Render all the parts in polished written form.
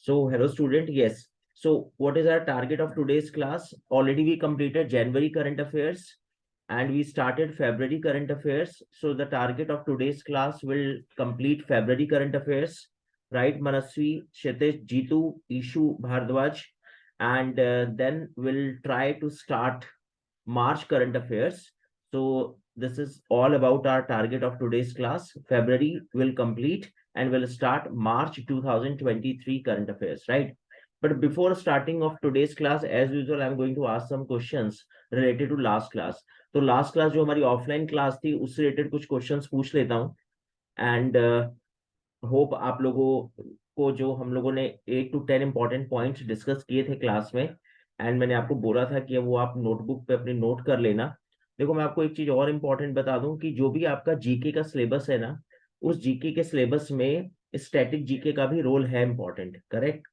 So, hello student, yes. So, what is our target of today's class? Already we completed January current affairs and we started February current affairs. So, the target of today's class will complete February current affairs, right? Manasvi, Kshitij, Jitu, Ishu, Bhardwaj, and then we'll try to start March current affairs. So, this is all about our target of today's class. February will complete and we'll start March 2023 current affairs, right? But before starting of today's class, as usual, I'm going to ask some questions related to last class. तो last class जो हमारी offline class थी उससे related कुछ questions पूछ लेता हूँ and hope आप लोगों को जो हम लोगों ने 8 to 10 इंपॉर्टेंट पॉइंट्स डिस्कस किए थे क्लास में एंड मैंने आपको बोला था कि वो आप नोटबुक पे अपनी नोट कर लेना। देखो मैं आपको एक चीज और इम्पोर्टेंट बता दूं कि जो भी आपका जीके का सिलेबस है ना, उस जीके के सिलेबस में स्टैटिक जीके का भी रोल है इम्पोर्टेंट, करेक्ट?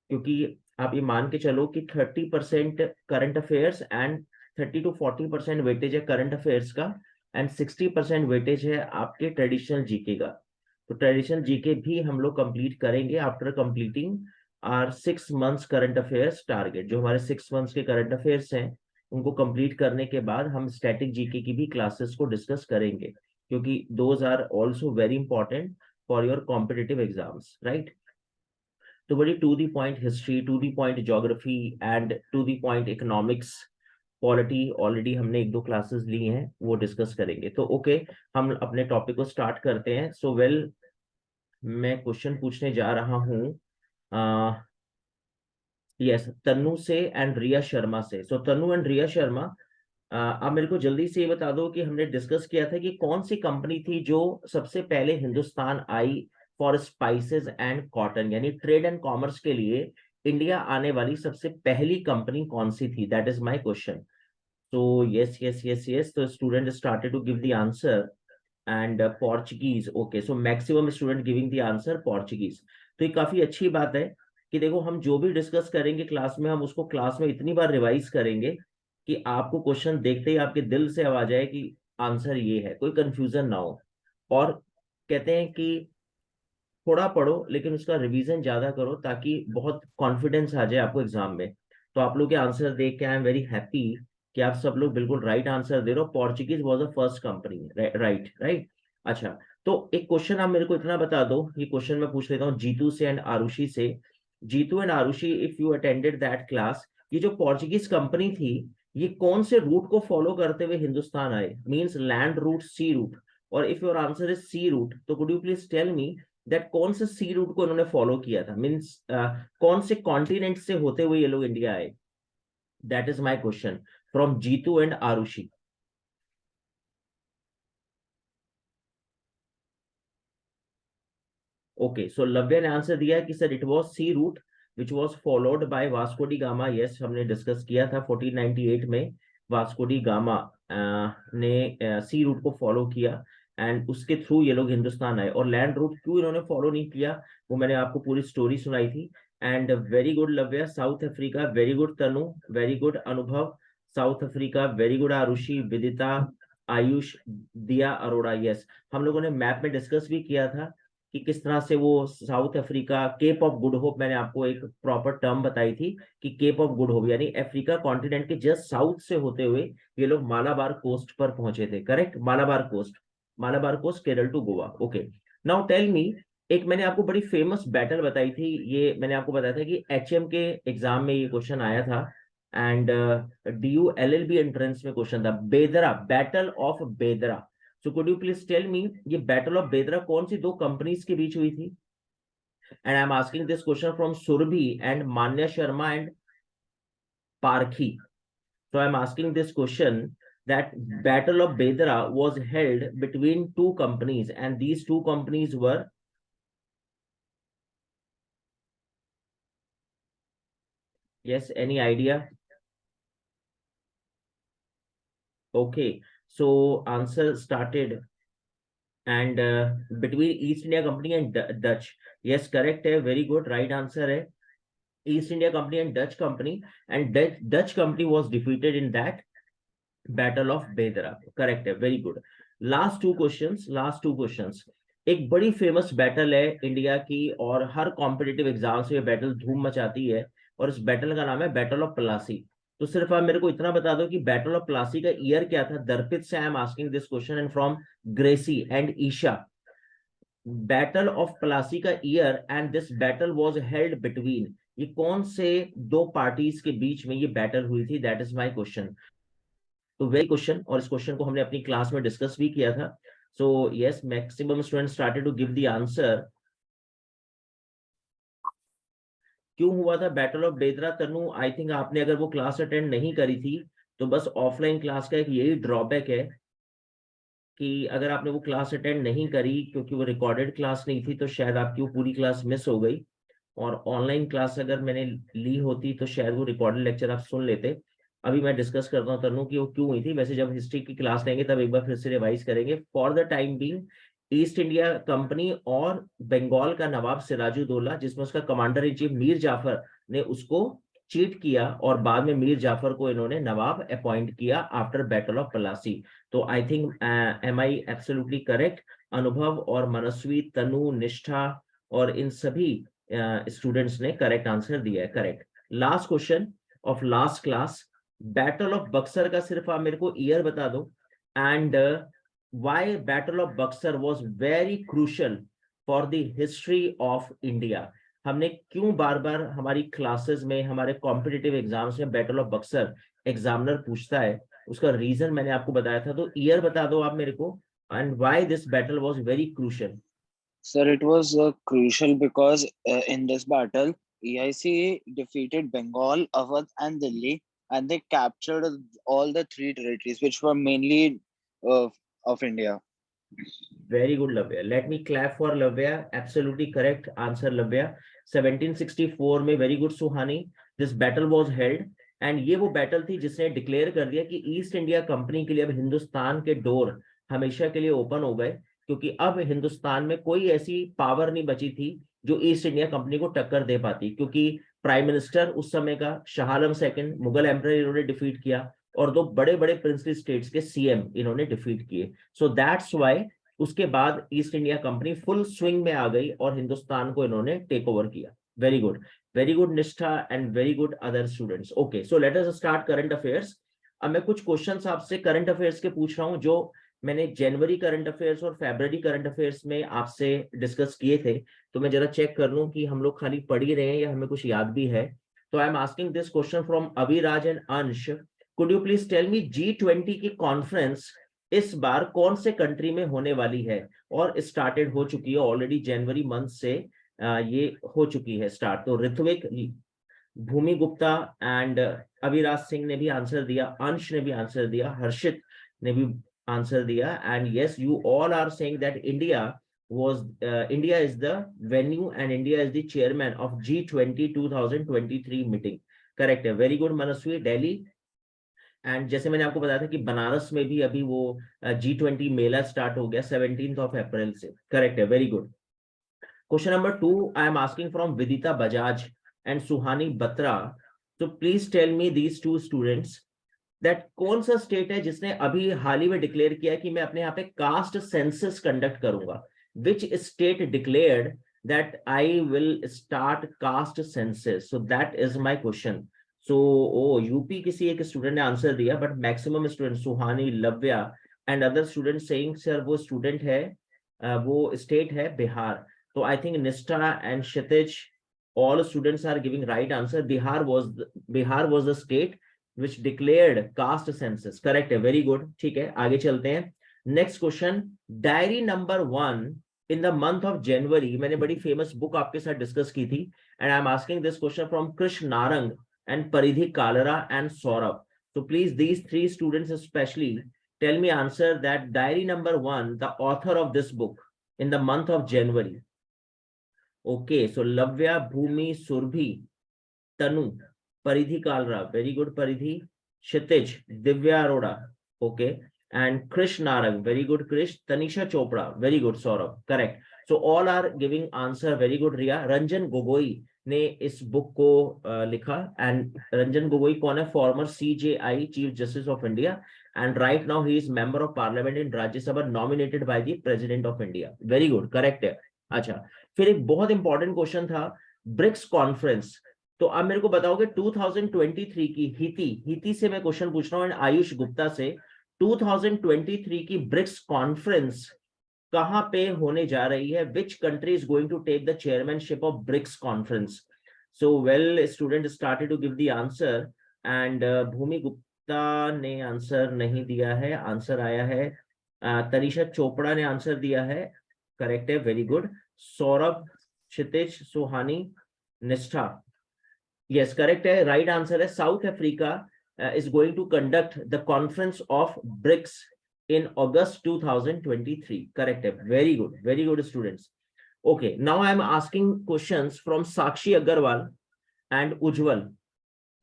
क्योंकि आप ये मान के चलो कि 30% current affairs and 30 to 40% weightage है करंट अफेयर्स का एंड 60% वेटेज है आपके ट्रेडिशनल जीके का। तो ट्रेडिशनल जीके भी हम लोग कंप्लीट करेंगे after completing our 6 months current affairs target. जो हमारे 6 months के करंट अफेयर्स हैं उनको कंप्लीट करने के बाद हम स्टैटिक जीके की भी क्लासेस को डिस्कस करेंगे, क्योंकि those are also very important for your competitive exams, right? तो बड़ी to the point history, to the point geography and to the point economics, polity already हमने 1-2 क्लासेस ली हैं, वो डिस्कस करेंगे। तो ओके, हम अपने टॉपिक को स्टार्ट करते हैं। सो वेल, मैं क्वेश्चन पूछने जा रहा हूँ यस तन्नू से एंड रिया शर्मा से। सो तन्नू एंड रिया शर्मा, आप मेरे को जल्दी से ये बता दो कि हमने डिस्कस किया था कि कौन सी कंपनी थी जो सबसे पहले Hindustan I for spices and cotton, यानी ट्रेड एंड कॉमर्स के लिए इंडिया आने वाली सबसे पहली कंपनी कौन सी थी? That is my question. So yes, the student started to give the answer and Portuguese. Okay, so maximum student giving the answer Portuguese. तो ये काफी अच्छी बात है कि देखो हम जो भी डिस्कस करेंगे क्लास में, हम उसको क्लास में इतनी बार रिवाइज करेंगे कि आपको क्वेश्चन देखते ही आपके दिल से आवाज आए कि आंसर ये है, कोई कंफ्यूजन ना हो। और कहते हैं कि थोड़ा पढ़ो लेकिन उसका रिवीजन ज्यादा करो ताकि बहुत कॉन्फिडेंस आ जाए आपको एग्जाम में। तो आप लोग के आंसर देख के आई एम वेरी हैप्पी कि आप सब लोग बिल्कुल राइट आंसर दे रहे हो। Portuguese was the first company, right right. अच्छा, तो एक क्वेश्चन आप मेरे को इतना बता दो, ये क्वेश्चन मैं पूछ लेता हूँ जीतू से एंड आरुषि से। Jeetu and Arushi, if you attended that class, ये जो पोर्चुगीज कंपनी थी ये कौन से रूट को फॉलो करते हुए हिंदुस्तान आए? Means land route, sea route? और if your answer is sea route तो could you please tell me that कौन से सी रूट को इन्होंने फॉलो किया था? मीन्स कौन से कॉन्टिनेंट से होते हुए ये लोग इंडिया आए? That is my question from Jeetu and Aarushi. Okay, so Lavya ने आंसर दिया कि sir it was sea route which was followed by Vasco da Gama. Yes, हमने डिस्कस किया था 1498 में वास्को डी गामा ने सी रूट को फॉलो किया एंड उसके थ्रू ये लोग हिंदुस्तान आए। और लैंड रूट क्यों इन्होंने फॉलो नहीं किया वो मैंने आपको पूरी स्टोरी सुनाई थी। And very good Lavya, South Africa, very good Tanu, very good Anubhav, South Africa, very good Aarushi, Vidita, Ayush, Diya Arora. Yes, हम लोगों ने मैप में डिस्कस भी किया था कि किस तरह से वो South Africa, Cape of Good Hope, मैंने आपको एक प्रॉपर टर्म बताई थी कि केप ऑफ गुड होप यानी अफ्रीका कॉन्टिनेंट के जस्ट साउथ से होते हुए ये लोग मालाबार कोस्ट पर पहुंचे थे, correct? Malabar coast, Malabar coast, Kerala to Goa. Okay, now tell me, एक मैंने आपको बड़ी फेमस बैटल बताई थी, ये मैंने आपको बताया था कि एचएम के एग्जाम में ये क्वेश्चन आया था एंड डीयू एलएलबी एंट्रेंस में क्वेश्चन था, Bedara, battle of Bedara. So could you please tell me ये बैटल ऑफ बेदरा कौन सी दो कंपनीज के बीच हुई थी? And I am asking this question from Surabhi and Manya Sharma and Parkhi. So I'm asking this question that Battle of Bedra was held between two companies and these two companies were, yes, any idea? Okay, so answer started and between East India Company and Dutch. Yes, correct है, very good, right answer है, East India Company and Dutch Company, and Dutch Company was defeated in that Battle of Bedra. Correct है, very good. Last two questions, last two questions. एक बड़ी famous battle है India की, और हर competitive exam से ये battle धूम मचाती है, और इस बैटल का नाम है बैटल ऑफ प्लासी। तो सिर्फ आप मेरे को इतना बता दो कि बैटल ऑफ प्लासी का ईयर क्या था। दर्पित से I am asking this question and from Gracy and Isha. Battle of Plassey का year and this battle was held between, ये कौन से दो पार्टीज के बीच में ये बैटल हुई थी, दैट इज माय क्वेश्चन। तो वही क्वेश्चन, और इस क्वेश्चन को हमने अपनी क्लास में डिस्कस भी किया था। So yes, maximum student started to give the answer. क्यों हुआ था बैटल ऑफ बेदरा तनु? आई थिंक आपने अगर वो क्लास अटेंड नहीं करी थी, तो बस ऑफलाइन क्लास का एक यही ड्रॉबैक है कि अगर आपने वो क्लास अटेंड नहीं करी, क्योंकि वो रिकॉर्डेड क्लास नहीं थी, तो शायद आपकी वो पूरी क्लास मिस हो गई। और ऑनलाइन क्लास अगर मैंने ली होती तो शायद वो रिकॉर्डेड लेक्चर आप सुन लेते। अभी मैं डिस्कस करता हूँ तनु कि वो क्यों हुई थी। वैसे जब हिस्ट्री की क्लास लेंगे तब एक बार फिर से रिवाइज करेंगे। For the time being, East India Company और बंगाल का नवाब सिराजुद्दौला, जिसमें उसका commander in chief Mir Jafar ने उसको चीट किया, और बाद में मीर जाफर को इन्होंने नवाब अपॉइंट किया आफ्टर बैटल ऑफ पलासी। तो I think M I absolutely correct. Anubhav और मनस्वी, तनु, निष्ठा और इन सभी स्टूडेंट्स ने करेक्ट आंसर दिया है। Correct. Last question of last class, battle of Buxar का सिर्फ आप मेरे को ईयर बता दो, and why battle of Buxar was very crucial for the history of India. हमने क्यों बार बार हमारी क्लासेस में, हमारे कॉम्पिटिटिव एग्जाम्स में बैटल ऑफ बक्सर एग्जामिनर पूछता है, उसका रीजन मैंने आपको बताया था। तो ईयर बता दो आप मेरे को, and why this battle was very crucial. Sir, it was crucial because in this battle, EIC defeated Bengal, Awadh, and Delhi, and they captured all the three territories, which were mainly uh, of India. Very good, Lavya. Let me clap for Lavya. Absolutely correct answer, Lavya. 1764 में very good Suhani, this battle was held, and ये वो battle थी जिसने declare कर दिया कि east India company के लिए अब हिंदुस्तान के डोर हमेशा के लिए ओपन हो गए, क्योंकि अब हिंदुस्तान में कोई ऐसी पावर नहीं बची थी जो ईस्ट इंडिया कंपनी को टक्कर दे पाती, क्योंकि प्राइम मिनिस्टर उस समय का शाह आलम सेकंड, मुगल एम्परर इन्होंने डिफीट किया, और दो बड़े बड़े प्रिंसली स्टेट्स के सीएम इन्होंने डिफीट किए। सो दैट्स व्हाई उसके बाद east India company full swing में आ गई और हिंदुस्तान को इन्होंने टेक ओवर किया। वेरी गुड निष्ठा and very good other students. Okay, so let us start current affairs. अब मैं कुछ क्वेश्चंस आपसे करंट अफेयर्स के पूछ रहा हूं, जो मैंने जनवरी करंट अफेयर्स और फरवरी करंट अफेयर्स में आपसे डिस्कस किए थे। तो मैं जरा चेक कर लूं कि हम लोग खाली पढ़ ही रहे हैं या हमें कुछ याद भी है। तो I am asking this question from Aviraj and Ansh. Could you please tell me, G20 की कॉन्फ्रेंस इस बार कौन से कंट्री में होने वाली है? और स्टार्टेड हो चुकी है ऑलरेडी, जनवरी मंथ से ये हो चुकी है स्टार्ट। तो ऋत्विक, भूमि गुप्ता एंड अविराज सिंह ने भी आंसर दिया, अंश ने भी आंसर दिया, हर्षित ने भी आंसर दिया, and yes, you all are saying that India is the venue and India is the chairman of G20 2023 meeting. Correct है, very good Manasvi, Delhi. And जैसे मैंने आपको बताया था कि बनारस में भी अभी वो G20 मेला स्टार्ट हो गया 17 अप्रैल से। करेक्ट है, very good. Question number 2 I am asking from Vidita Bajaj and Suhani Batra. तो please tell me these two students that कौन सा स्टेट है जिसने अभी हाल ही में डिक्लेयर किया कि मैं अपने यहाँ पे कास्ट सेंसस कंडक्ट करूंगा? Which state declared that I will start caste census? So that is my question. So oh UP किसी एक स्टूडेंट ने आंसर दिया, but maximum student Suhani, Lavya and other student saying sir वो स्टूडेंट है, वो state है बिहार। तो I think Nishtha and Kshitij, all students are giving right answer. Bihar was the state which declared caste census. Correct है, very good. ठीक है, आगे चलते हैं। Next question, diary number 1 in the month of January, मैंने बड़ी फेमस बुक आपके साथ डिस्कस की थी, and I am asking this question from Krishna Narang and Paridhi Kalra and Saurabh. So please, these three students especially, tell me answer that diary number 1, the author of this book in the month of January. Okay, so Lavya, Bhumi, Surbhi, Tanu, Paridhi Kalra, very good Paridhi, Kshitij, Divya Arora, okay, and Krish Narang, very good Krish, Tanisha Chopra, very good Saurabh, correct. So all are giving answer, very good Riya. Ranjan Gogoi ने इस book को लिखा, and Ranjan Gogoi कौन है? Farmer CJI chief justice of India, and right now he is member of parliament in Rajya Sabha nominated by the president of India. Very good, correct है. अच्छा, फिर एक बहुत इंपॉर्टेंट क्वेश्चन था ब्रिक्स कॉन्फ्रेंस. तो अब मेरे को बताओगे 2023 की हिती से मैं क्वेश्चन पूछ रहा हूँ, एंड आयुष गुप्ता से, 2023 की ब्रिक्स कॉन्फ्रेंस कहां पे होने जा रही है? Which country is going to take the chairmanship of BRICS conference? So well, student started to give the answer, and Bhumi Gupta ने आंसर नहीं दिया है, आंसर आया है तनिषा चोपड़ा ने आंसर दिया है, करेक्ट है, वेरी गुड. सौरभ, क्षितिज, सुहानी, निष्ठा, यस करेक्ट है, राइट आंसर है. South Africa is going to conduct the conference of BRICS in August 2023. Correct. Very good. Very good, students. Okay. Now I am asking questions from Sakshi Agarwal and Ujjwal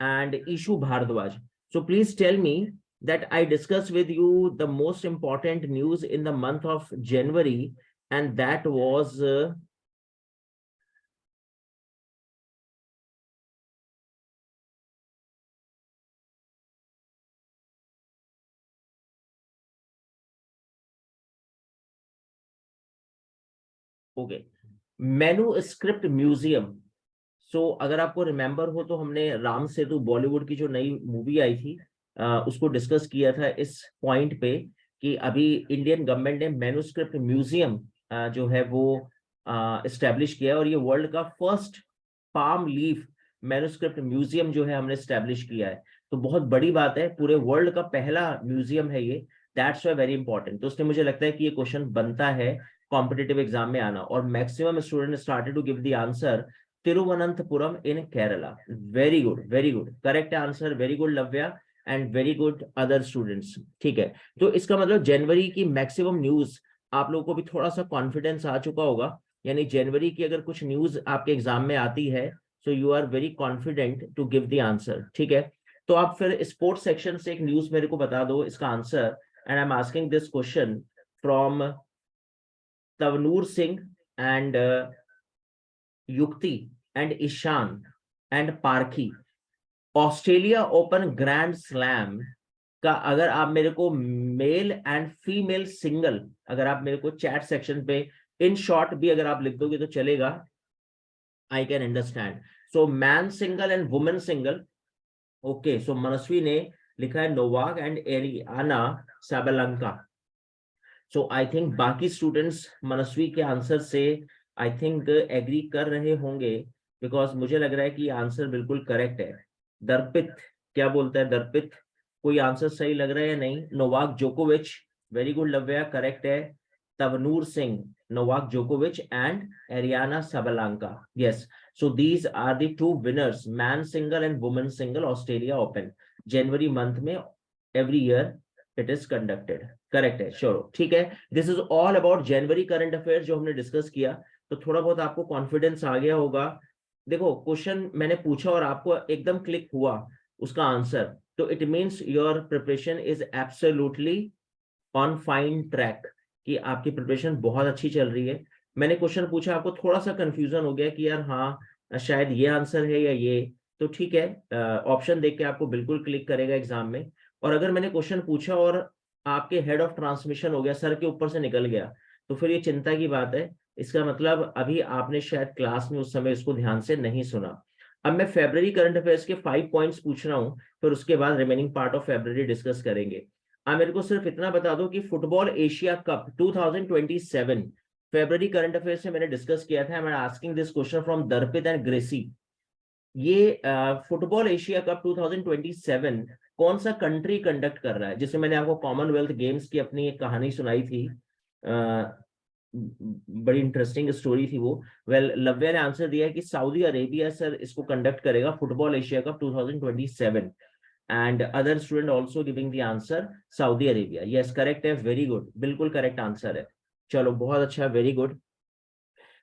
and Ishu Bhardwaj. So please tell me that I discussed with you the most important news in the month of January, and that was okay, manuscript museum. So अगर आपको remember हो तो हमने राम सेतु बॉलीवुड की जो नई movie आई थी उसको डिस्कस किया था इस पॉइंट पे कि अभी इंडियन गवर्नमेंट ने मैन्युस्क्रिप्ट म्यूजियम जो है वो एस्टेब्लिश किया है, और ये वर्ल्ड का first palm leaf manuscript museum जो है हमने एस्टेब्लिश किया है. तो बहुत बड़ी बात है, पूरे वर्ल्ड का पहला म्यूजियम है ये. That's why very important. तो उसने मुझे लगता है कि ये क्वेश्चन बनता है कॉम्पिटिटिव एग्जाम में आना, और maximum student started to give the answer Thiruvananthapuram in Kerala. Very good, very good, correct answer. Very good Lavya, and very good other students. ठीक है, तो इसका मतलब जनवरी की मैक्सिमम न्यूज आप लोगों को भी थोड़ा सा कॉन्फिडेंस आ चुका होगा, यानी जनवरी की अगर कुछ न्यूज आपके एग्जाम में आती है so you are very confident to give the answer. ठीक है, तो आप फिर स्पोर्ट्स सेक्शन से एक न्यूज मेरे को बता दो इसका answer, and I am asking this question from Tavnoor Singh and Yukti and Ishaan and Parkhi. Australia Open grand slam का अगर आप मेरे को मेल एंड फीमेल सिंगल, अगर आप मेरे को चैट सेक्शन पे इन शॉर्ट भी अगर आप लिख दोगे तो चलेगा, I can understand. So man single and women single. Okay, so Manasvi ने लिखा है Novak and Aryna Sabalenka. So I think बाकी स्टूडेंट्स मनस्वी के आंसर से आई थिंक एग्री कर रहे होंगे, बिकॉज मुझे लग रहा है कि आंसर बिल्कुल करेक्ट है. दर्पित क्या बोलता है? दर्पित, कोई आंसर सही लग रहा है या नहीं? नोवाक जोकोविच, वेरी गुड लव्या, करेक्ट है. तवनूर सिंह, नोवाक जोकोविच and Aryna Sabalenka. Yes, so these are the two winners, man single and women single, Australia Open January month में every year it is conducted. Correct है, चलो ठीक है. This is all about January current affairs जो हमने discuss किया. तो थोड़ा बहुत आपको कॉन्फिडेंस आ गया होगा. देखो, क्वेश्चन मैंने पूछा और आपको एकदम क्लिक हुआ उसका आंसर, तो it means your preparation is absolutely on fine track, कि आपकी प्रिपरेशन बहुत अच्छी चल रही है. मैंने क्वेश्चन पूछा, आपको थोड़ा सा कंफ्यूजन हो गया कि यार हाँ शायद ये आंसर है या ये, तो ठीक है, ऑप्शन देख के आपको बिल्कुल क्लिक करेगा एग्जाम में. और अगर मैंने क्वेश्चन पूछा और आपके हेड ऑफ ट्रांसमिशन हो गया, सर के ऊपर से निकल गया, तो फिर ये चिंता की बात है. इसका मतलब अभी आपने शायद क्लास में उस समय इसको ध्यान से नहीं सुना. अब मैं फेब्रुअरी करंट अफेयर्स के 5 पॉइंट्स पूछ रहा हूं, फिर उसके बाद remaining part of February discuss करेंगे. आप मेरे को सिर्फ इतना बता दो कि football Asia Cup 2027 February current affairs से मैंने डिस्कस किया था. मैं asking this question from Darpit and Gracy. ये फुटबॉल एशिया कप 2027 कौन सा कंट्री कंडक्ट कर रहा है? जिसमें मैंने आपको कॉमनवेल्थ गेम्स की अपनी एक कहानी सुनाई थी, बड़ी इंटरेस्टिंग स्टोरी थी वो. वेल, लव्या ने आंसर दिया है कि सऊदी अरेबिया सर इसको कंडक्ट करेगा, football Asia Cup 2027, and other student also giving the answer Saudi Arabia. Yes correct है, वेरी गुड, बिल्कुल करेक्ट आंसर है. चलो बहुत अच्छा, वेरी गुड.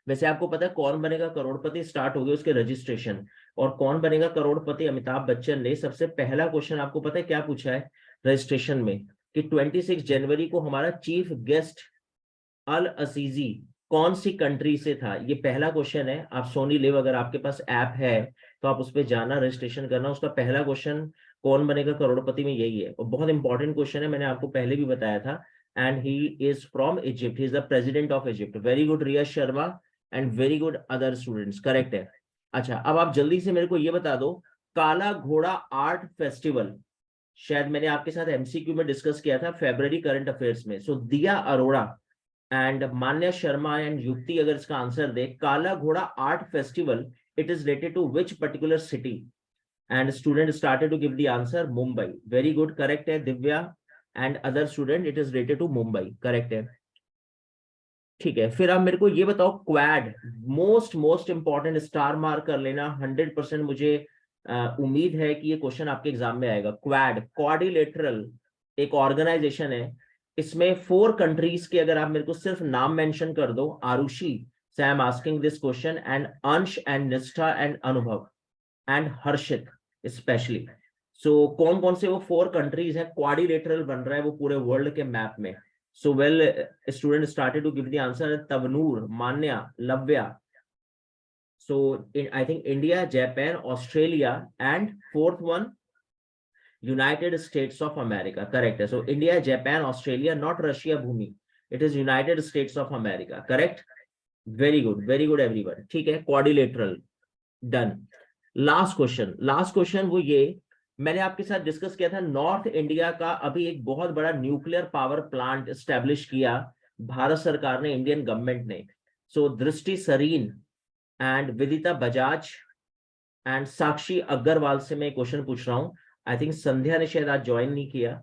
वैसे आपको पता है कौन बनेगा करोड़पति स्टार्ट हो गए उसके रजिस्ट्रेशन, और कौन बनेगा करोड़पति अमिताभ बच्चन ने सबसे पहला क्वेश्चन आपको पता है क्या पूछा है रजिस्ट्रेशन में, कि 26 जनवरी को हमारा चीफ गेस्ट अल असीजी कौन सी कंट्री से था? ये पहला क्वेश्चन है. आप सोनी लिव, अगर आपके पास ऐप है तो आप उस पर जाना, रजिस्ट्रेशन करना. उसका पहला क्वेश्चन कौन बनेगा करोड़पति में, यही है, और बहुत इंपॉर्टेंट क्वेश्चन है, मैंने आपको पहले भी बताया था। And he is from Egypt, he is the president of Egypt. Very good Riya Sharma, and very good other students, correct है। अच्छा, अब आप जल्दी से मेरे को ये बता दो, काला घोड़ा आर्ट फेस्टिवल, शायद मैंने आपके साथ एमसीक्यू में डिस्कस किया था फेब्रवरी करंट अफेयर्स में। So Diya Arora and Manya Sharma and Yukti अगर इसका आंसर दे, Kala Ghoda art festival, it is related to which particular city? And student started to give the answer Mumbai. Very good, correct है Divya and other student, it is related to Mumbai, correct है। ठीक है, फिर आप मेरे को ये बताओ, Quad, most most important, star mark कर लेना, 100% मुझे उम्मीद है कि ये क्वेश्चन आपके एग्जाम में आएगा। क्वाड, क्वाड्रिलेटरल एक ऑर्गेनाइजेशन है, इसमें 4 कंट्रीज के अगर आप मेरे को सिर्फ नाम मेंशन कर दो, आरुषि से I am asking this question, and अंश एंड निष्ठा एंड अनुभव एंड हर्षित स्पेशली। सो कौन कौन से वो 4 कंट्रीज हैं, क्वाड्रिलेटरल बन रहा है वो पूरे वर्ल्ड के मैप में? So well, student started to give the answer. Tavnoor, Manya, Lavya. So I think India, Japan, Australia, and 4th one, United States of America. Correct. So India, Japan, Australia, not Russia, Bhumi. It is United States of America. Correct. Very good. Very good, everyone. ठीक है, quadrilateral. Done. Last question वो ये, मैंने आपके साथ discuss किया था, north India का अभी एक बहुत बड़ा न्यूक्लियर पावर प्लांट स्टैब्लिश किया भारत सरकार ने, इंडियन गवर्नमेंट ने। सो दृष्टि Sarin and Vidita Bajaj and साक्षी अग्रवाल से मैं क्वेश्चन पूछ रहा हूं। आई थिंक संध्या ने शायद आज ज्वाइन नहीं किया,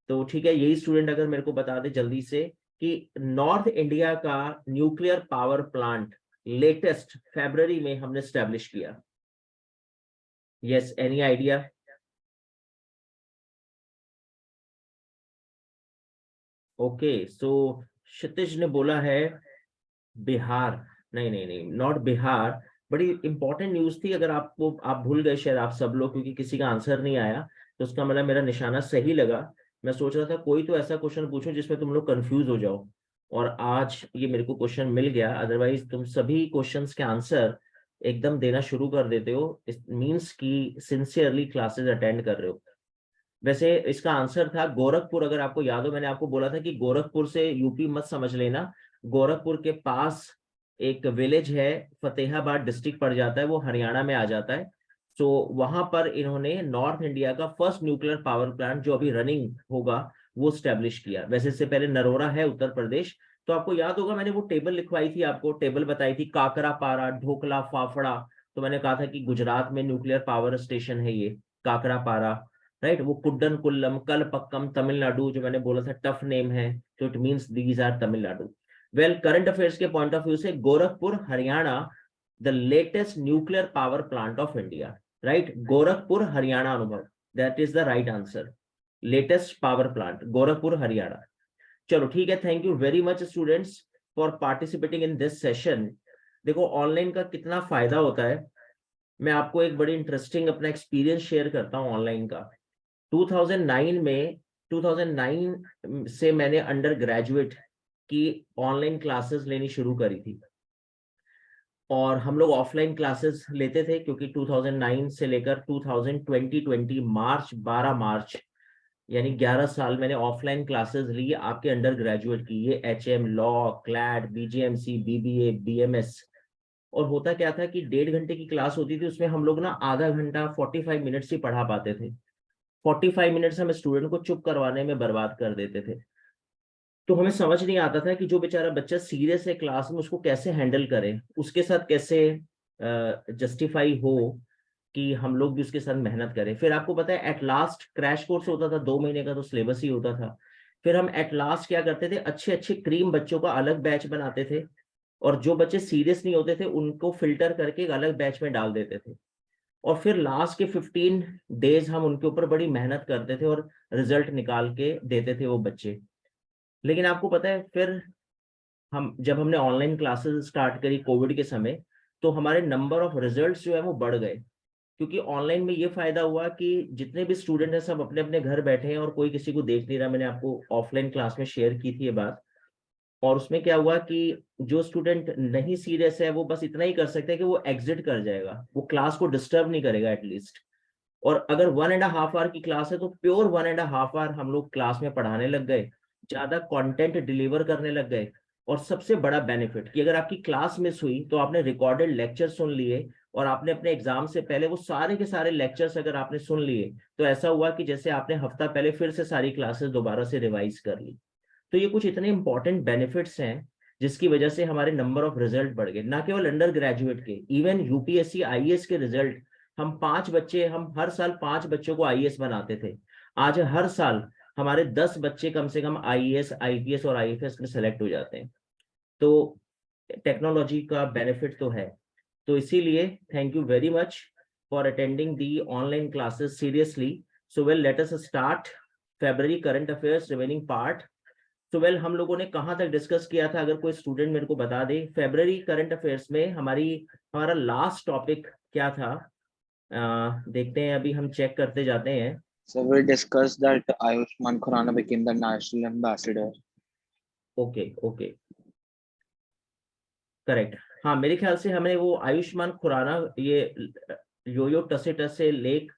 तो ठीक है, यही स्टूडेंट अगर मेरे को बता दे जल्दी से कि नॉर्थ इंडिया का न्यूक्लियर पावर प्लांट लेटेस्ट फरवरी में हमने स्टैब्लिश किया। Yes, any idea? ओके, सो क्षितिज ने बोला है बिहार। नहीं नहीं नहीं, नॉट बिहार। बड़ी इंपॉर्टेंट न्यूज थी, अगर आपको, आप भूल गए शायद आप सब लोग, क्योंकि किसी का आंसर नहीं आया, तो उसका मतलब मेरा निशाना सही लगा। मैं सोच रहा था कोई तो ऐसा क्वेश्चन पूछूं जिसमें तुम लोग कंफ्यूज हो जाओ, और आज ये मेरे को क्वेश्चन मिल गया। अदरवाइज तुम सभी क्वेश्चंस के आंसर एकदम देना शुरू कर देते हो, इट मीन्स कि सिंसियरली क्लासेस अटेंड कर रहे हो। वैसे इसका आंसर था गोरखपुर। अगर आपको याद हो, मैंने आपको बोला था कि गोरखपुर से यूपी मत समझ लेना, गोरखपुर के पास एक विलेज है, फतेहाबाद डिस्ट्रिक्ट पड़ जाता है, वो हरियाणा में आ जाता है। सो वहां पर इन्होंने नॉर्थ इंडिया का फर्स्ट न्यूक्लियर पावर प्लांट जो अभी रनिंग होगा वो स्टैब्लिश किया। वैसे इससे पहले नरोरा है उत्तर प्रदेश। तो आपको याद होगा, मैंने वो टेबल लिखवाई थी, आपको टेबल बताई थी, काकरा पारा, ढोकला, फाफड़ा। तो मैंने कहा था कि गुजरात में न्यूक्लियर पावर स्टेशन है ये काकरा पारा, राइट। वो कुड्डन कुल्लम, कलपक्कम तमिलनाडु, जो मैंने बोला था टफ नेम है, तो it means these are Tamil Nadu. Well, current affairs के पॉइंट ऑफ व्यू से Gorakhpur Haryana, the latest nuclear power plant of India, right. Gorakhpur Haryana Anubhav, that is the right answer. Latest power plant Gorakhpur Haryana. चलो ठीक है, thank you very much students for participating in this session. देखो online का कितना फायदा होता है, मैं आपको एक बड़ी इंटरेस्टिंग अपना एक्सपीरियंस शेयर करता हूँ ऑनलाइन का। 2009 में 2009 से मैंने अंडर ग्रेजुएट की ऑनलाइन क्लासेस लेनी शुरू करी थी, और हम लोग ऑफलाइन क्लासेस लेते थे, क्योंकि 2009 से लेकर 2020 मार्च 12 मार्च, यानी 11 साल मैंने ऑफलाइन क्लासेस ली आपके अंडर ग्रेजुएट की। ये HM, law, CLAT, BGMC, BBA, BMS। और होता क्या था कि 1.5 घंटे की क्लास होती थी, उसमें हम लोग ना आधा घंटा 45 मिनट्स ही पढ़ा पाते थे। 45 मिनट्स हम स्टूडेंट को चुप करवाने में बर्बाद कर देते थे। तो हमें समझ नहीं आता था कि जो बेचारा बच्चा सीरियस है क्लास में, उसको कैसे हैंडल करें, उसके साथ कैसे जस्टिफाई हो कि हम लोग भी उसके साथ मेहनत करें। फिर आपको पता है, एट लास्ट क्रैश कोर्स होता था 2 महीने का, तो सिलेबस ही होता था। फिर हम एट लास्ट क्या करते थे, अच्छे अच्छे क्रीम बच्चों का अलग बैच बनाते थे, और जो बच्चे सीरियस नहीं होते थे उनको फिल्टर करके एक अलग बैच में डाल देते थे। और फिर लास्ट के 15 डेज हम उनके ऊपर बड़ी मेहनत करते थे और रिजल्ट निकाल के देते थे वो बच्चे। लेकिन आपको पता है, फिर हम जब हमने ऑनलाइन क्लासेस स्टार्ट करी कोविड के समय, तो हमारे नंबर ऑफ रिजल्ट्स जो है वो बढ़ गए। क्योंकि ऑनलाइन में ये फायदा हुआ कि जितने भी स्टूडेंट हैं सब अपने अपने घर बैठे हैं और कोई किसी को देख नहीं रहा। मैंने आपको ऑफलाइन क्लास में शेयर की थी ये बात। और उसमें क्या हुआ कि जो स्टूडेंट नहीं सीरियस है वो बस इतना ही कर सकता है कि वो एग्जिट कर जाएगा, वो क्लास को डिस्टर्ब नहीं करेगा एटलीस्ट। और अगर 1.5 आवर की क्लास है तो प्योर 1.5 आवर हम लोग क्लास में पढ़ाने लग गए, ज्यादा कंटेंट डिलीवर करने लग गए। और सबसे बड़ा बेनिफिट कि अगर आपकी क्लास मिस हुई तो आपने रिकॉर्डेड लेक्चर सुन लिए, और आपने अपने एग्जाम से पहले वो सारे के सारे लेक्चर्स अगर आपने सुन लिए तो ऐसा हुआ कि जैसे आपने हफ्ता पहले फिर से सारी क्लासेस दोबारा से रिवाइज कर ली। तो ये कुछ इतने इंपॉर्टेंट बेनिफिट्स हैं जिसकी वजह से हमारे नंबर ऑफ रिजल्ट बढ़ गए, ना केवल अंडर ग्रेजुएट के, इवन यूपीएससी आईएएस के रिजल्ट। हम हर साल 5 बच्चों को आईएएस बनाते थे, आज हर साल हमारे 10 बच्चे कम से कम आईएएस आईपीएस और आईएफएस में सेलेक्ट हो जाते हैं। तो टेक्नोलॉजी का बेनिफिट तो है। तो इसीलिए thank you very much for attending the online classes seriously. So well, let us start February current affairs remaining part. तो वेल, हम लोगों ने कहाँ तक डिस्कस किया था, अगर कोई स्टूडेंट मेरे को बता दे। फेब्रुअरी करंट अफेयर्स में हमारा लास्ट टॉपिक क्या था? देखते हैं, अभी हम चेक करते जाते हैं। So we discussed that Ayushman Khurrana became the national ambassador. Okay okay, correct. हाँ, मेरे ख्याल से हमें वो आयुष्मान खुराना, ये योयो टसे टसे लेख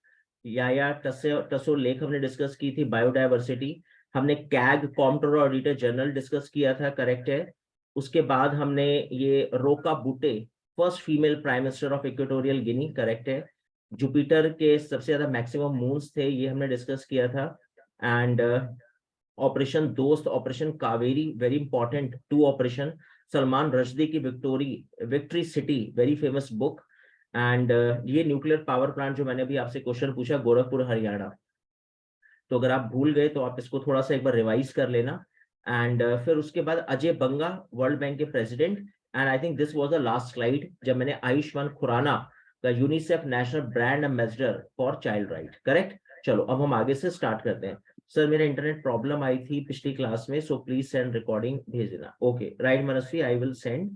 या टसे टसो लेख हमने डिस्कस की थी। बायोडायवर्सिटी हमने CAG comptroller auditor general discuss किया था, करेक्ट है। उसके बाद हमने ये Roka Botey, first female prime minister of Equatorial Guinea, correct है। जुपिटर के सबसे ज्यादा मैक्सिमम मून्स थे, ये हमने डिस्कस किया था। And operation Dost, operation Kaveri, very important 2 operation. Salman Rushdie की Victory City, very famous book. And ये न्यूक्लियर पावर प्लांट जो मैंने अभी आपसे क्वेश्चन पूछा, गोरखपुर हरियाणा। तो अगर आप भूल गए तो आप इसको थोड़ा सा एक बार रिवाइज कर लेना। एंड फिर उसके बाद अजय बंगा, वर्ल्ड बैंक के president. And I think this was the last slide जब मैंने आयुष्मान खुराना का UNICEF national brand ambassador for child right, correct. चलो अब हम आगे से स्टार्ट करते हैं। सर मेरा इंटरनेट प्रॉब्लम आई थी पिछली क्लास में, सो प्लीज सेंड रिकॉर्डिंग भेज देना। Okay right Manasvi, I will send.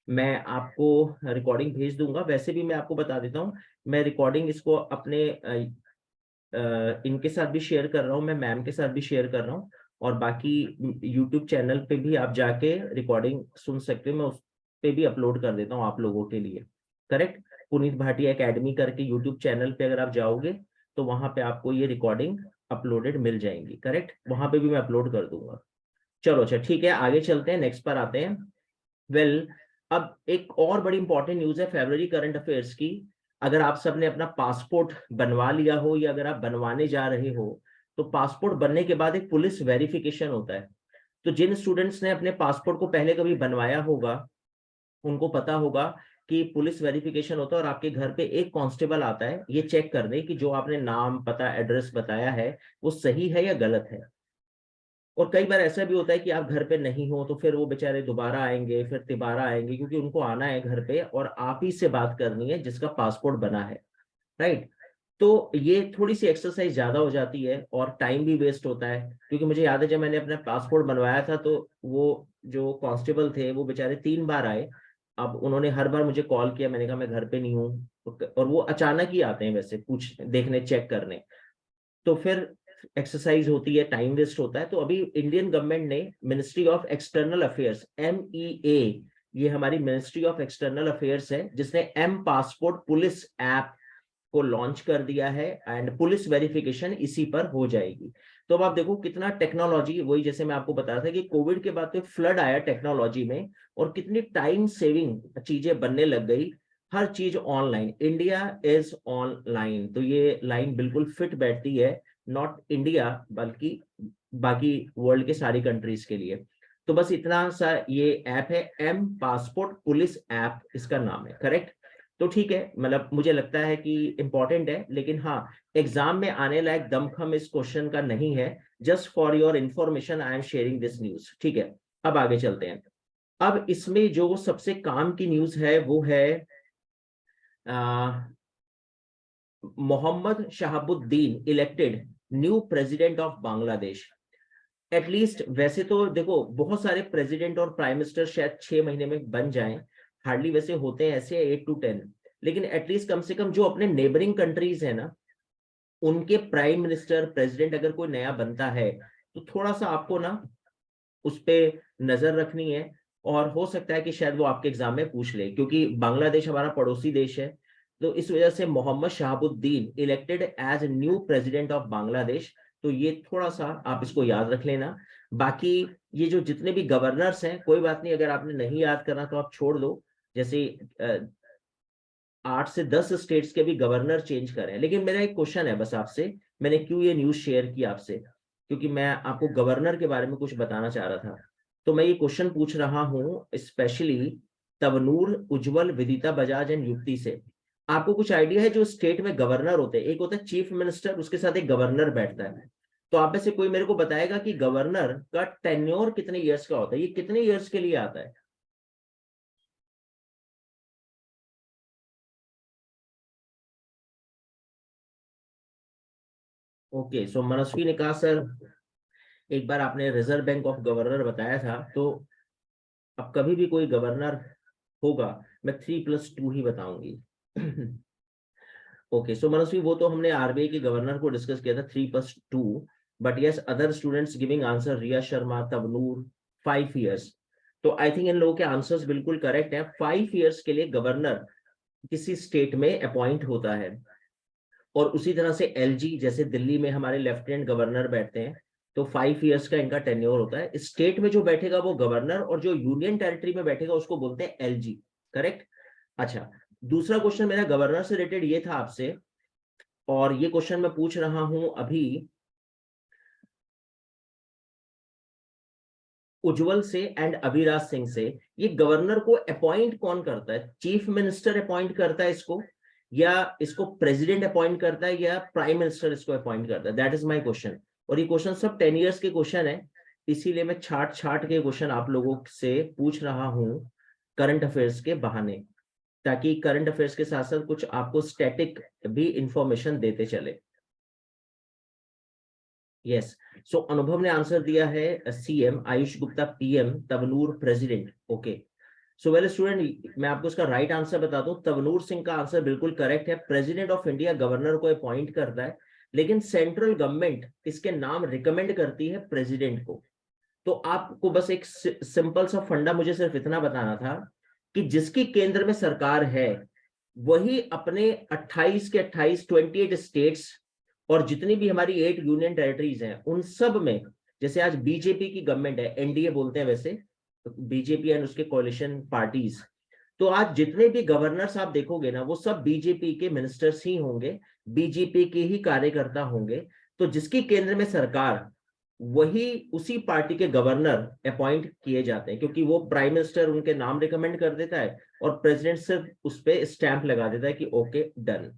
मैं आपको रिकॉर्डिंग भेज दूंगा। वैसे भी मैं आपको बता देता हूँ, मैं रिकॉर्डिंग इसको अपने इनके साथ भी शेयर कर रहा हूँ, मैं मैम के साथ भी शेयर कर रहा हूँ। और बाकी यूट्यूब चैनल पे भी आप जाके रिकॉर्डिंग सुन सकते हो, मैं उस पे भी अपलोड कर देता हूँ आप लोगों के लिए, करेक्ट। पुनीत भाटिया एकेडमी करके यूट्यूब चैनल पे अगर आप जाओगे तो वहां पे आपको ये रिकॉर्डिंग अपलोडेड मिल जाएंगी, करेक्ट। वहां पे भी मैं अपलोड कर दूंगा। चलो अच्छा ठीक है, आगे चलते हैं, नेक्स्ट पर आते हैं। वेल, अब एक और बड़ी इंपॉर्टेंट न्यूज है फरवरी करंट अफेयर्स की। अगर आप सबने अपना पासपोर्ट बनवा लिया हो या अगर आप बनवाने जा रहे हो, तो पासपोर्ट बनने के बाद एक पुलिस वेरिफिकेशन होता है। तो जिन स्टूडेंट्स ने अपने पासपोर्ट को पहले कभी बनवाया होगा उनको पता होगा कि पुलिस वेरिफिकेशन होता है और आपके घर पे एक कांस्टेबल आता है ये चेक करने कि जो आपने नाम पता एड्रेस बताया है वो सही है या गलत है। और कई बार ऐसा भी होता है कि आप घर पे नहीं हो तो फिर वो बेचारे दोबारा आएंगे, फिर तिबारा आएंगे, क्योंकि उनको आना है घर पे और आप ही से बात करनी है जिसका पासपोर्ट बना है, राइट। तो ये थोड़ी सी एक्सरसाइज ज्यादा हो जाती है और टाइम भी वेस्ट होता है। क्योंकि मुझे याद है जब मैंने अपना पासपोर्ट बनवाया था तो वो जो कांस्टेबल थे वो बेचारे 3 बार आए। अब उन्होंने हर बार मुझे कॉल किया, मैंने कहा मैं घर पे नहीं हूँ, और वो अचानक ही आते हैं वैसे पूछ देखने चेक करने। तो फिर एक्सरसाइज होती है, टाइम वेस्ट होता है। तो अभी इंडियन गवर्नमेंट ने ministry of external affairs MEA, ये हमारी मिनिस्ट्री ऑफ एक्सटर्नल अफेयर्स है जिसने एम पासपोर्ट पुलिस ऐप को लॉन्च कर दिया है एंड पुलिस वेरिफिकेशन इसी पर हो जाएगी। तो अब आप देखो कितना टेक्नोलॉजी, वही जैसे मैं आपको बता रहा था कि कोविड के बाद तो फ्लड आया टेक्नोलॉजी में और कितनी टाइम सेविंग चीजें बनने लग गई। हर चीज ऑनलाइन, इंडिया इज ऑनलाइन, तो ये लाइन बिल्कुल फिट बैठती है, नॉट इंडिया बल्कि बाकी वर्ल्ड के सारी कंट्रीज के लिए। तो बस इतना सा ये ऐप है, एम पासपोर्ट पुलिस ऐप इसका नाम है, करेक्ट। तो ठीक है, मतलब मुझे लगता है कि इंपॉर्टेंट है, लेकिन हाँ एग्जाम में आने लायक दमखम इस क्वेश्चन का नहीं है। Just for your information I am sharing this news, ठीक है। अब आगे चलते हैं। अब इसमें जो सबसे काम की न्यूज है वो है Mohammed Shahabuddin elected new president of Bangladesh. At least वैसे तो देखो बहुत सारे प्रेसिडेंट और प्राइम मिनिस्टर शायद 6 महीने में बन जाएं, हार्डली वैसे होते हैं ऐसे 8 to 10। लेकिन एटलीस्ट कम से कम जो अपने नेबरिंग कंट्रीज है ना उनके प्राइम मिनिस्टर प्रेसिडेंट अगर कोई नया बनता है तो थोड़ा सा आपको ना उस पे नजर रखनी है। और हो सकता है कि शायद वो आपके एग्जाम में पूछ ले, क्योंकि बांग्लादेश हमारा पड़ोसी देश है। तो इस वजह से Mohammed Shahabuddin elected as new president of Bangladesh. तो ये थोड़ा सा आप इसको याद रख लेना। बाकी ये जो जितने भी गवर्नर्स हैं, कोई बात नहीं, अगर आपने नहीं याद करना तो आप छोड़ दो। जैसे 8 से 10 स्टेट्स के भी गवर्नर चेंज करे हैं। लेकिन मेरा एक क्वेश्चन है बस आपसे, मैंने क्यों ये न्यूज शेयर की आपसे, क्योंकि मैं आपको गवर्नर के बारे में कुछ बताना चाह रहा था। तो मैं ये क्वेश्चन पूछ रहा हूँ specially तवनूर, Ujjwal, Vidita Bajaj and युक्ति से। आपको कुछ आइडिया है जो स्टेट में गवर्नर होते हैं, एक होता है चीफ मिनिस्टर, उसके साथ एक गवर्नर बैठता है। तो आप में से कोई मेरे को बताएगा कि गवर्नर का टेन्योर कितने ईयर्स का होता है, ये कितने ईयर्स के लिए आता है? ओके, सो मनस्वी ने कहा सर, एक बार आपने रिजर्व बैंक ऑफ गवर्नर बताया था, तो अब कभी भी कोई गवर्नर होगा, मैं 3+2 ही बताऊंगी। ओके, सो मनस्वी, वो तो हमने आरबीआई के गवर्नर को डिस्कस किया था 3+2। But yes, other students giving answer, Riya Sharma, Tavnoor, 5 years. तो आई थिंक इन लोगों के आंसर्स बिल्कुल करेक्ट है। 5 ईयर्स के लिए गवर्नर किसी स्टेट में अपॉइंट होता है। और उसी तरह से एलजी, जैसे दिल्ली में हमारे लेफ्टिनेंट गवर्नर बैठते हैं, तो 5 ईयर्स का इनका टेन्योर होता है। स्टेट में जो बैठेगा वो गवर्नर, और जो यूनियन टेरिटरी में बैठेगा उसको बोलते हैं एलजी। करेक्ट। अच्छा, दूसरा क्वेश्चन मेरा गवर्नर से रिलेटेड ये था आपसे, और ये क्वेश्चन मैं पूछ रहा हूं अभी उज्जवल से एंड अभिराज सिंह से। ये गवर्नर को अपॉइंट कौन करता है? चीफ मिनिस्टर अपॉइंट करता है इसको, या इसको प्रेसिडेंट अपॉइंट करता है, या प्राइम मिनिस्टर इसको अपॉइंट करता है? That is my question. और ये क्वेश्चन सब 10 ईयर्स के क्वेश्चन है, इसीलिए मैं छाट छाट के क्वेश्चन आप लोगों से पूछ रहा हूं करंट अफेयर्स के बहाने, ताकि करंट अफेयर्स के साथ साथ कुछ आपको स्टैटिक भी इंफॉर्मेशन देते चले। यस, सो अनुभव ने आंसर दिया है CM, Ayush Gupta PM, Tavnoor president. Okay, so well student, मैं आपको इसका राइट आंसर बता दूं, तवनूर सिंह का आंसर बिल्कुल करेक्ट है। प्रेसिडेंट ऑफ इंडिया गवर्नर को अपॉइंट करता है, लेकिन सेंट्रल गवर्नमेंट इसके नाम रिकमेंड करती है प्रेसिडेंट को। तो आपको बस एक सिंपल सा फंडा मुझे सिर्फ इतना बताना था कि जिसकी केंद्र में सरकार है वही अपने 28 के 28, 28 स्टेट्स, और जितनी भी हमारी 8 यूनियन टेरिटरीज हैं उन सब में, जैसे आज बीजेपी की गवर्नमेंट है, एनडीए बोलते हैं वैसे, बीजेपी एंड उसके कोalition पार्टीज, तो आज जितने भी गवर्नर्स आप देखोगे ना, वो सब बीजेपी के मिनिस्टर्स ही होंगे, बीजेपी के ही कार्यकर्ता होंगे। तो जिसकी केंद्र में सरकार, वही उसी पार्टी के गवर्नर अपॉइंट किए जाते हैं, क्योंकि वो प्राइम मिनिस्टर उनके नाम रिकमेंड कर देता है और प्रेसिडेंट सिर्फ उस पर स्टैंप लगा देता है कि ओके डन।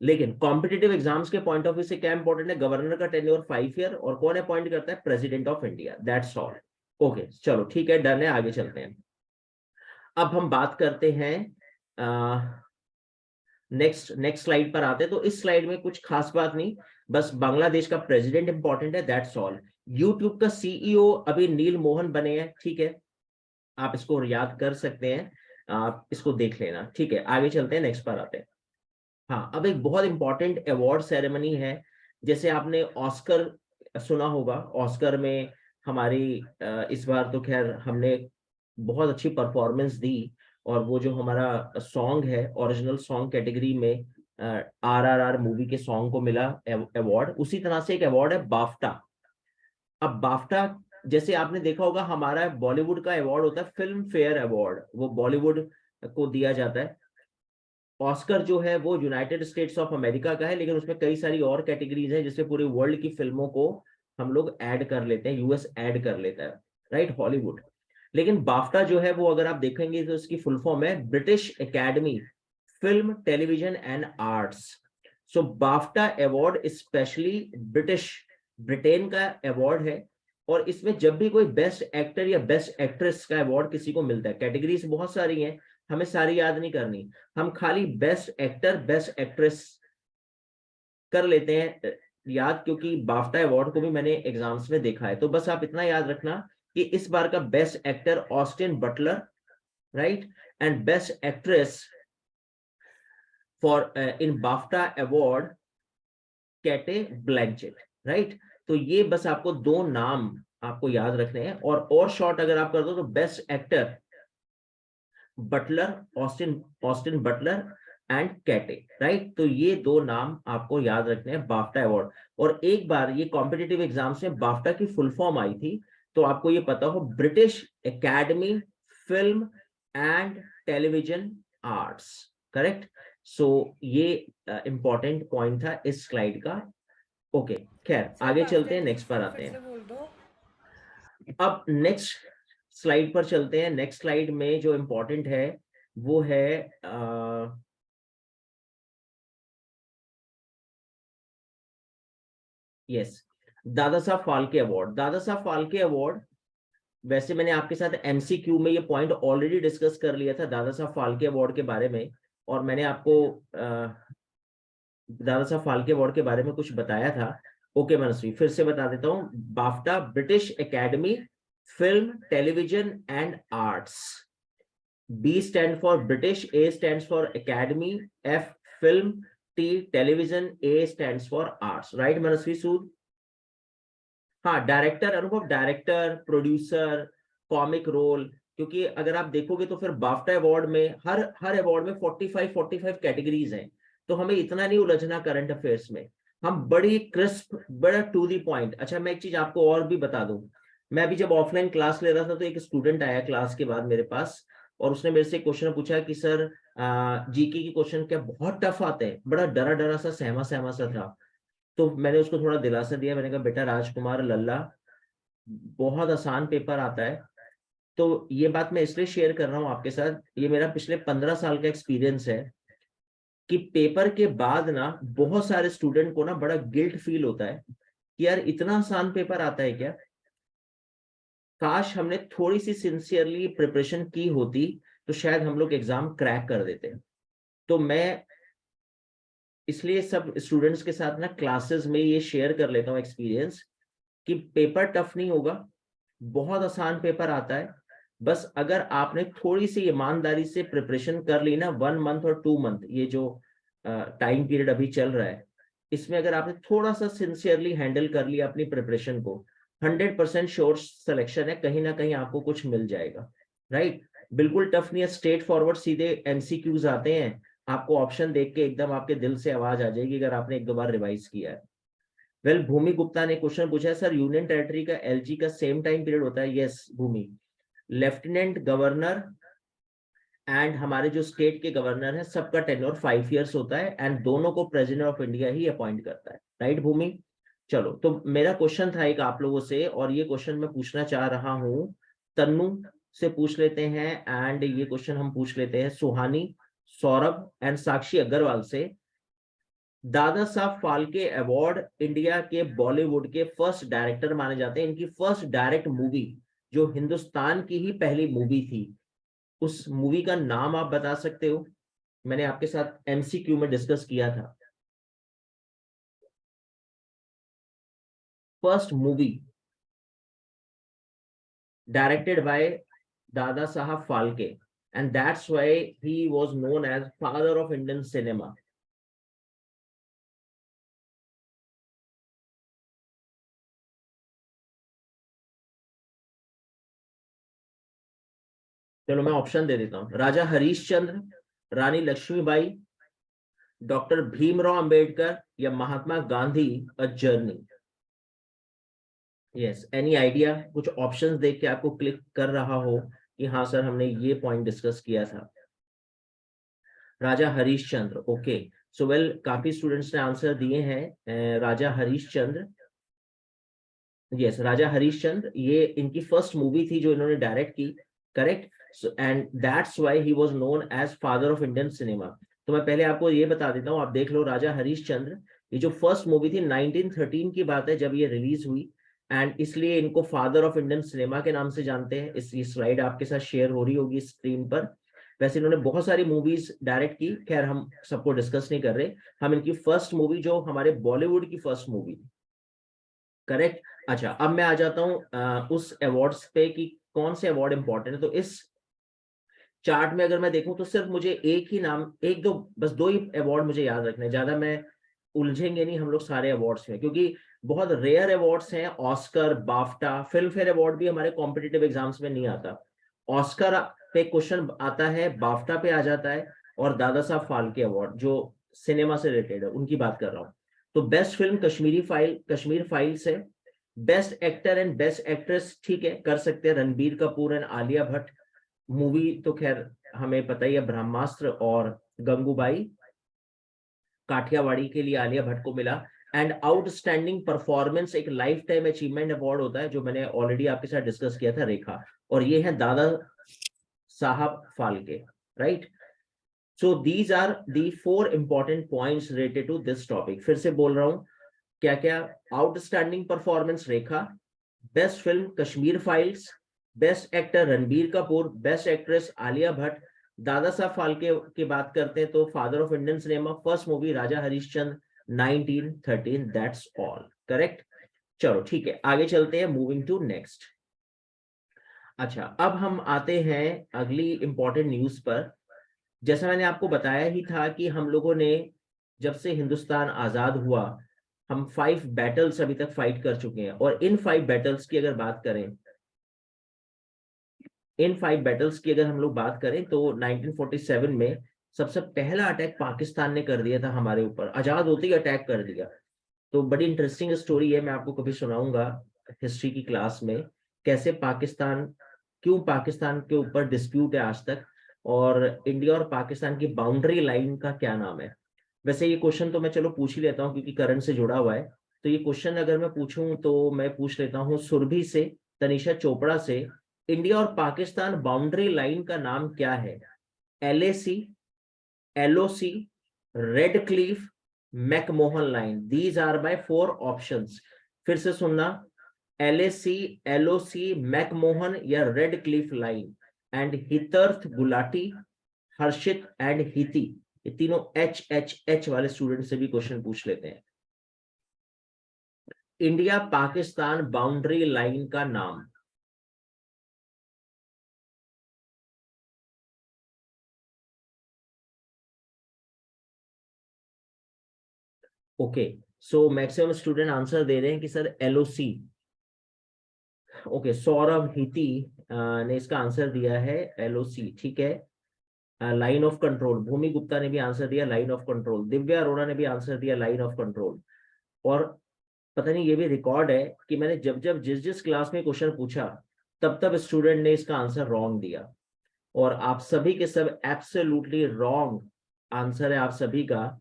लेकिन कॉम्पिटिटिव एग्जाम्स के पॉइंट ऑफ व्यू से क्या इंपॉर्टेंट है? गवर्नर का टेन्योर 5 ईयर, और कौन अपॉइंट करता है? President of India, that's all. Okay, चलो ठीक है, डन है, आगे चलते हैं। अब हम बात करते हैं, नेक्स्ट नेक्स्ट स्लाइड पर आते हैं। तो इस स्लाइड में कुछ खास बात नहीं, बस बांग्लादेश का प्रेसिडेंट इंपॉर्टेंट है, दैट्स ऑल। यूट्यूब का सीईओ अभी नील मोहन बने हैं, ठीक है, आप इसको याद कर सकते हैं, आप इसको देख लेना, ठीक है। आगे चलते हैं, नेक्स्ट पर आते हैं। हाँ, अब एक बहुत इंपॉर्टेंट अवार्ड सेरेमनी है। जैसे आपने ऑस्कर सुना होगा, ऑस्कर में हमारी इस बार तो खैर हमने बहुत अच्छी परफॉर्मेंस दी, और वो जो हमारा सॉन्ग है ओरिजिनल सॉन्ग कैटेगरी में RRR मूवी के सॉन्ग को मिला अवार्ड। उसी तरह से एक अवार्ड है बाफ्टा। अब बाफ्टा, जैसे आपने देखा होगा, हमारा बॉलीवुड का अवार्ड होता है फिल्म फेयर अवार्ड, वो बॉलीवुड को दिया जाता है। ऑस्कर जो है वो यूनाइटेड स्टेट्स ऑफ अमेरिका का है, लेकिन उसमें कई सारी और कैटेगरीज हैं, जिससे पूरे वर्ल्ड की फिल्मों को हम लोग ऐड कर लेते हैं, यूएस ऐड कर लेता है, राइट, हॉलीवुड। लेकिन बाफ्टा जो है वो अगर आप देखेंगे तो इसकी फुल फॉर्म है British Academy film, television and arts. So BAFTA award specially British, Britain का अवार्ड है। और इसमें जब भी कोई बेस्ट एक्टर या बेस्ट एक्ट्रेस का अवार्ड किसी को मिलता है, कैटेगरीज बहुत सारी हैं, हमें सारी याद नहीं करनी, हम खाली बेस्ट एक्टर बेस्ट एक्ट्रेस कर लेते हैं याद, क्योंकि बाफ्टा अवार्ड को भी मैंने एग्जाम्स में देखा है। तो बस आप इतना याद रखना कि इस बार का best actor Austin Butler, right, and best actress for in BAFTA award Cate Blanchett, right. तो ये बस आपको दो नाम आपको याद रखने हैं, और शॉर्ट अगर आप कर दो तो best actor Butler, Austin Austin Butler, and Cate, right. तो ये दो नाम आपको याद रखने हैं, बाफ्टा अवार्ड। और एक बार ये कॉम्पिटिटिव एग्जाम्स में बाफ्टा की फुल फॉर्म आई थी, तो आपको ये पता हो, British Academy Film and Television Arts, correct. So ये इंपॉर्टेंट पॉइंट था इस स्लाइड का। ओके, खैर आगे चलते हैं, नेक्स्ट पर आते हैं। बोल दो। अब नेक्स्ट स्लाइड पर चलते हैं। नेक्स्ट स्लाइड में जो इंपॉर्टेंट है वो है यस, दादा साहब फाल्के अवार्ड। दादा साहब फाल्के अवार्ड, वैसे मैंने आपके साथ एमसीक्यू में ये पॉइंट ऑलरेडी डिस्कस कर लिया था दादा साहब फाल्के अवार्ड के बारे में, और मैंने आपको दादा साहब फाल्के अवार्ड के बारे में कुछ बताया था। ओके मनस्वी, फिर से बता देता हूँ। BAFTA, British Academy film television and arts. B stand for British, A stands for Academy, F film, T television, A stands for arts, right मनस्वी सूद? हाँ, डायरेक्टर अनुभव, डायरेक्टर, प्रोड्यूसर, कॉमिक रोल। क्योंकि अगर आप देखोगे तो फिर बाफ्टा अवार्ड में हर award में 45 कैटेगरीज हैं, तो हमें इतना नहीं उलझना करंट अफेयर्स में, हम बड़ी क्रिस्प, बड़ा टू दी पॉइंट। अच्छा, मैं एक चीज आपको और भी बता दूं, मैं अभी जब ऑफलाइन क्लास ले रहा था तो एक स्टूडेंट आया क्लास के बाद मेरे पास, और उसने मेरे से क्वेश्चन पूछा कि सर जीके की क्वेश्चन क्या बहुत टफ आते हैं, बड़ा डरा डरा सा सहमा सहमा सा था। तो मैंने उसको थोड़ा दिलासा दिया, मैंने कहा बेटा राजकुमार लल्ला, बहुत आसान पेपर आता है। तो ये बात मैं इसलिए शेयर कर रहा हूँ आपके साथ, ये मेरा पिछले 15 साल का एक्सपीरियंस है कि पेपर के बाद ना बहुत सारे स्टूडेंट को ना बड़ा गिल्ट फील होता है कि यार इतना आसान पेपर आता है क्या, काश हमने थोड़ी सी सिंसियरली प्रिपरेशन की होती तो शायद हम लोग एग्जाम क्रैक कर देते। तो मैं इसलिए सब स्टूडेंट्स के साथ ना क्लासेस में ये शेयर कर लेता हूँ एक्सपीरियंस कि पेपर टफ नहीं होगा, बहुत आसान पेपर आता है। बस अगर आपने थोड़ी सी ईमानदारी से प्रिपरेशन कर ली ना, 1 मंथ और 2 मंथ, ये जो टाइम पीरियड अभी चल रहा है, इसमें अगर आपने थोड़ा सा सिंसियरली हैंडल कर लिया अपनी प्रिपरेशन को, 100% श्योर सिलेक्शन है, कहीं ना कहीं आपको कुछ मिल जाएगा, राइट। बिल्कुल टफ नहीं है, स्ट्रेट फॉरवर्ड सीधे एमसीक्यूज आते हैं, आपको ऑप्शन देख के एकदम आपके दिल से आवाज आ जाएगी अगर आपने 1-2 बार रिवाइज किया है। वेल, भूमि गुप्ता ने क्वेश्चन पूछा है, सर यूनियन टेरिटरी का एलजी का सेम टाइम पीरियड होता है? Yes Bhumi, lieutenant governor and हमारे जो स्टेट के गवर्नर हैं सबका टेन्योर 5 इयर्स होता है, एंड दोनों को प्रेसिडेंट ऑफ इंडिया ही अपॉइंट करता है, राइट भूमि। चलो, तो मेरा क्वेश्चन था एक आप लोगों से, और ये क्वेश्चन मैं पूछना चाह रहा हूँ, तन्नू से पूछ लेते हैं, एंड ये क्वेश्चन हम पूछ लेते हैं सुहानी, सौरभ एंड साक्षी अग्रवाल से। दादा साहब फाल्के अवार्ड इंडिया के बॉलीवुड के फर्स्ट डायरेक्टर माने जाते हैं, इनकी फर्स्ट डायरेक्ट मूवी जो हिंदुस्तान की ही पहली मूवी थी, उस मूवी का नाम आप बता सकते हो? मैंने आपके साथ एमसीक्यू में डिस्कस किया था। First movie directed by Dada Saheb Phalke, and that's why he was known as father of Indian cinema. चलो मैं ऑप्शन दे देता हूं, राजा हरीशचंद्र, रानी लक्ष्मीबाई, डॉक्टर भीमराव अंबेडकर, या Mahatma Gandhi, a journey. Yes, any idea? कुछ ऑप्शंस देख के आपको क्लिक कर रहा हो कि हाँ सर हमने ये पॉइंट डिस्कस किया था? Raja Harishchandra, okay. So well, काफी स्टूडेंट्स ने आंसर दिए हैं राजा हरीशचंद्र। यस, राजा हरीशचंद्र ये इनकी फर्स्ट मूवी थी जो इन्होंने डायरेक्ट की, correct. And that's why he was known as father of Indian cinema. तो मैं पहले आपको ये बता देता हूँ, आप देख लो, राजा हरीशचंद्र ये जो फर्स्ट मूवी थी 1913 की बात है जब ये रिलीज हुई, एंड इसलिए इनको फादर ऑफ इंडियन सिनेमा के नाम से जानते हैं। इस स्लाइड आपके साथ शेयर हो रही होगी स्क्रीन पर। वैसे इन्होंने बहुत सारी मूवीज डायरेक्ट की, खैर हम सबको डिस्कस नहीं कर रहे, हम इनकी फर्स्ट मूवी जो हमारे बॉलीवुड की फर्स्ट मूवी, करेक्ट। अच्छा, अब मैं आ जाता हूँ उस अवार्ड्स पे कि कौन से अवार्ड इंपॉर्टेंट है। तो इस चार्ट में अगर मैं देखूं तो सिर्फ मुझे एक ही नाम, एक दो, बस दो ही अवार्ड मुझे याद रखने हैं, ज्यादा मैं उलझेंगे नहीं हम लोग सारे अवार्ड्स में, क्योंकि बहुत रेयर अवार्ड्स हैं। Oscar, BAFTA, film fair award भी हमारे कॉम्पिटिटिव एग्जाम्स में नहीं आता। ऑस्कर पे क्वेश्चन आता है, बाफ्टा पे आ जाता है, और दादा साहब फाल्के अवार्ड जो सिनेमा से रिलेटेड है उनकी बात कर रहा हूँ। तो बेस्ट फिल्म कश्मीर फाइल्स है। Best actor and best actress ठीक है कर सकते हैं, रणबीर कपूर एंड आलिया भट्ट। मूवी तो खैर हमें पता ही है, ब्रह्मास्त्र और गंगूबाई। काठियावाड़ी के लिए आलिया भट्ट को मिला। एंड आउटस्टैंडिंग परफॉर्मेंस एक लाइफ टाइम अचीवमेंट अवार्ड होता है जो मैंने ऑलरेडी आपके साथ डिस्कस किया था, रेखा। और ये है Dada Saheb Phalke, right. So these are the 4 important points related to this topic. फिर से बोल रहा हूं, क्या क्या? Outstanding performance Rekha, best film Kashmir files, best actor Ranbir Kapoor, best actress Alia Bhatt. Dada Saheb Phalke की बात करते हैं तो father of Indian cinema, first movie Raja Harishchandra 1913, that's all correct. चलो ठीक है, आगे चलते हैं, मूविंग टू नेक्स्ट। अच्छा, अब हम आते हैं अगली इंपॉर्टेंट न्यूज पर। जैसा मैंने आपको बताया ही था कि हम लोगों ने जब से हिंदुस्तान आजाद हुआ, हम 5 बैटल्स अभी तक फाइट कर चुके हैं। और इन 5 बैटल्स की अगर बात करें, हम लोग बात करें तो 1947 में सबसे पहला अटैक पाकिस्तान ने कर दिया था हमारे ऊपर, आजाद होते ही अटैक कर दिया। तो बड़ी इंटरेस्टिंग स्टोरी है, मैं आपको कभी सुनाऊंगा हिस्ट्री की क्लास में, कैसे पाकिस्तान, क्यों पाकिस्तान के ऊपर डिस्प्यूट है आज तक, और इंडिया और पाकिस्तान की बाउंड्री लाइन का क्या नाम है। वैसे ये क्वेश्चन तो मैं चलो पूछ ही लेता हूँ क्योंकि करंट से जुड़ा हुआ है। तो ये क्वेश्चन अगर मैं पूछूं तो मैं पूछ लेता हूँ सुरभि से, तनिषा चोपड़ा से, इंडिया और पाकिस्तान बाउंड्री लाइन का नाम क्या है? LAC, LOC, red cliff, McMahon line. These are by 4 options. फिर से सुनना, LAC, LOC, मैकमोहन या red cliff line. And Hitarth Gulati, Harshit and Hiti, ये तीनों HHH वाले स्टूडेंट से भी क्वेश्चन पूछ लेते हैं। इंडिया पाकिस्तान बाउंड्री लाइन का नाम। Okay, so maximum student answer दे रहे हैं कि sir LOC। Okay, Saurabh Hiti ने इसका आंसर दिया है LOC, ठीक है। Line of control, Bhumi Gupta ने भी आंसर दिया line of control, Divya Arora ने भी आंसर दिया लाइन ऑफ कंट्रोल। और पता नहीं, ये भी रिकॉर्ड है कि मैंने जब जब जिस जिस क्लास में क्वेश्चन पूछा तब तब स्टूडेंट ने इसका आंसर रॉन्ग दिया। और आप सभी के सब एब्सोल्युटली रॉन्ग आंसर है आप सभी का।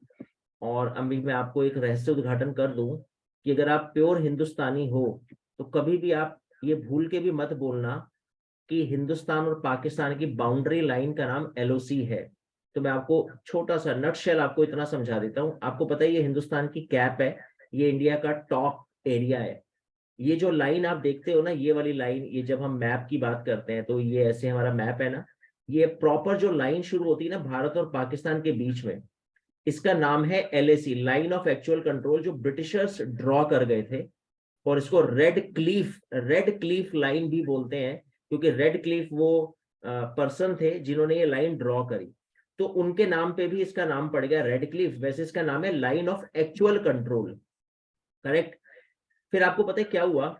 और अभी मैं आपको एक रहस्य उद्घाटन कर दूं कि अगर आप प्योर हिंदुस्तानी हो तो कभी भी आप ये भूल के भी मत बोलना कि हिंदुस्तान और पाकिस्तान की बाउंड्री लाइन का नाम LOC है। तो मैं आपको छोटा सा नटशेल आपको इतना समझा देता हूँ। आपको पता है ये हिंदुस्तान की कैप है, ये इंडिया का टॉप एरिया है। ये जो लाइन आप देखते हो ना, ये वाली लाइन, ये जब हम मैप की बात करते हैं तो ये ऐसे हमारा मैप है ना, ये प्रॉपर जो लाइन शुरू होती है ना भारत और पाकिस्तान के बीच में, इसका नाम है LAC, line of actual control, जो ब्रिटिशर्स ड्रॉ कर गए थे। और इसको रेड क्लीफ लाइन भी बोलते हैं क्योंकि रेड क्लीफ वो पर्सन थे जिन्होंने ये लाइन ड्रॉ करी। तो उनके नाम पे भी इसका नाम पड़ गया रेड क्लीफ। वैसे इसका नाम है line of actual control, correct. फिर आपको पता है क्या हुआ,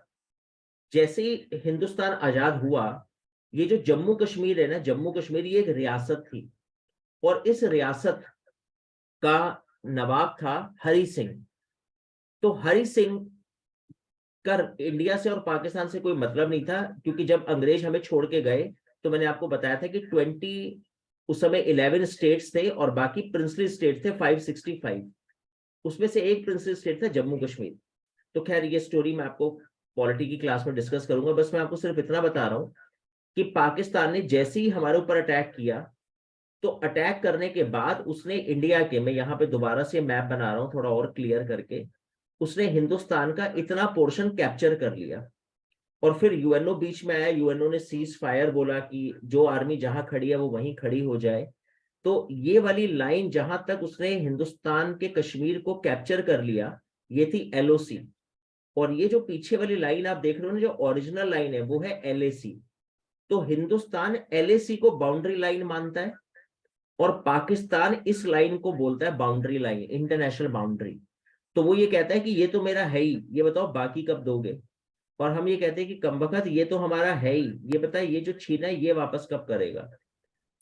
जैसे ही हिंदुस्तान आजाद हुआ, ये जो जम्मू कश्मीर है ना, जम्मू कश्मीर ये एक रियासत थी। और इस रियासत का नवाब था हरि सिंह। तो हरि सिंह कर इंडिया से और पाकिस्तान से कोई मतलब नहीं था क्योंकि जब अंग्रेज हमें छोड़ के गए तो मैंने आपको बताया था कि उस समय 11 स्टेट्स थे और बाकी प्रिंसली स्टेट थे 565। उसमें से एक प्रिंसली स्टेट था जम्मू कश्मीर। तो खैर ये स्टोरी मैं आपको पॉलिटी की क्लास में डिस्कस करूंगा, बस मैं आपको सिर्फ इतना बता रहा हूं कि पाकिस्तान ने जैसे ही हमारे ऊपर अटैक किया, तो अटैक करने के बाद उसने इंडिया के, मैं यहाँ पे दोबारा से मैप बना रहा हूँ थोड़ा और क्लियर करके, उसने हिंदुस्तान का इतना पोर्शन कैप्चर कर लिया। और फिर यूएनओ बीच में आया, यूएनओ ने सीज फायर बोला कि जो आर्मी जहां खड़ी है वो वहीं खड़ी हो जाए। तो ये वाली लाइन जहां तक उसने हिंदुस्तान के कश्मीर को कैप्चर कर लिया, ये थी LOC। और ये जो पीछे वाली लाइन आप देख रहे हो ना, जो ओरिजिनल लाइन है वो है LAC। तो हिंदुस्तान LAC को बाउंड्री लाइन मानता है और पाकिस्तान इस लाइन को बोलता है बाउंड्री लाइन, इंटरनेशनल बाउंड्री। तो वो ये कहता है कि ये तो मेरा है ही, ये बताओ बाकी कब दोगे। और हम ये कहते हैं कि कमबख्त ये तो हमारा है ही, ये बताए ये जो छीना है ये वापस कब करेगा।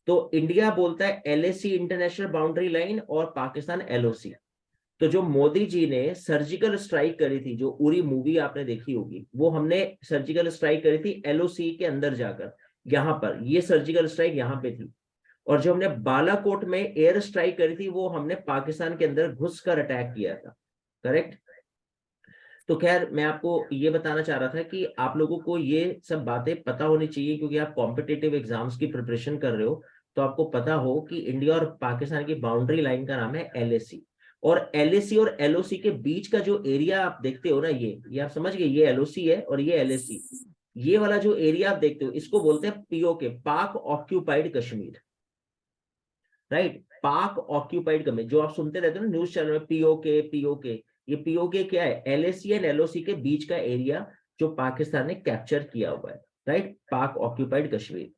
तो इंडिया बोलता है LAC इंटरनेशनल बाउंड्री लाइन और पाकिस्तान LOC। तो जो मोदी जी ने सर्जिकल स्ट्राइक करी थी, जो उरी मूवी आपने देखी होगी, वो हमने सर्जिकल स्ट्राइक करी थी LOC के अंदर जाकर, यहाँ पर ये सर्जिकल स्ट्राइक यहाँ पे थी। और जो हमने बालाकोट में एयर स्ट्राइक करी थी, वो हमने पाकिस्तान के अंदर घुसकर अटैक किया था। करेक्ट। तो खैर मैं आपको ये बताना चाह रहा था कि आप लोगों को ये सब बातें पता होनी चाहिए, क्योंकि आप कॉम्पिटिटिव एग्जाम्स की प्रिपरेशन कर रहे हो, तो आपको पता हो कि इंडिया और पाकिस्तान की बाउंड्री लाइन का नाम है LAC। और LAC और LOC के बीच का जो एरिया आप देखते हो ना, ये आप समझ गए, ये LOC है और ये LAC। ये वाला जो एरिया आप देखते हो, इसको बोलते हैं POK, पाक ऑक्यूपाइड कश्मीर। राइट, पाक ऑक्यूपाइड कश्मीर, जो आप सुनते रहते हो ना न्यूज चैनल में, POK। ये POK क्या है? LAC एंड LOC के बीच का एरिया जो पाकिस्तान ने कैप्चर किया हुआ है। राइट, पाक ऑक्यूपाइड कश्मीर।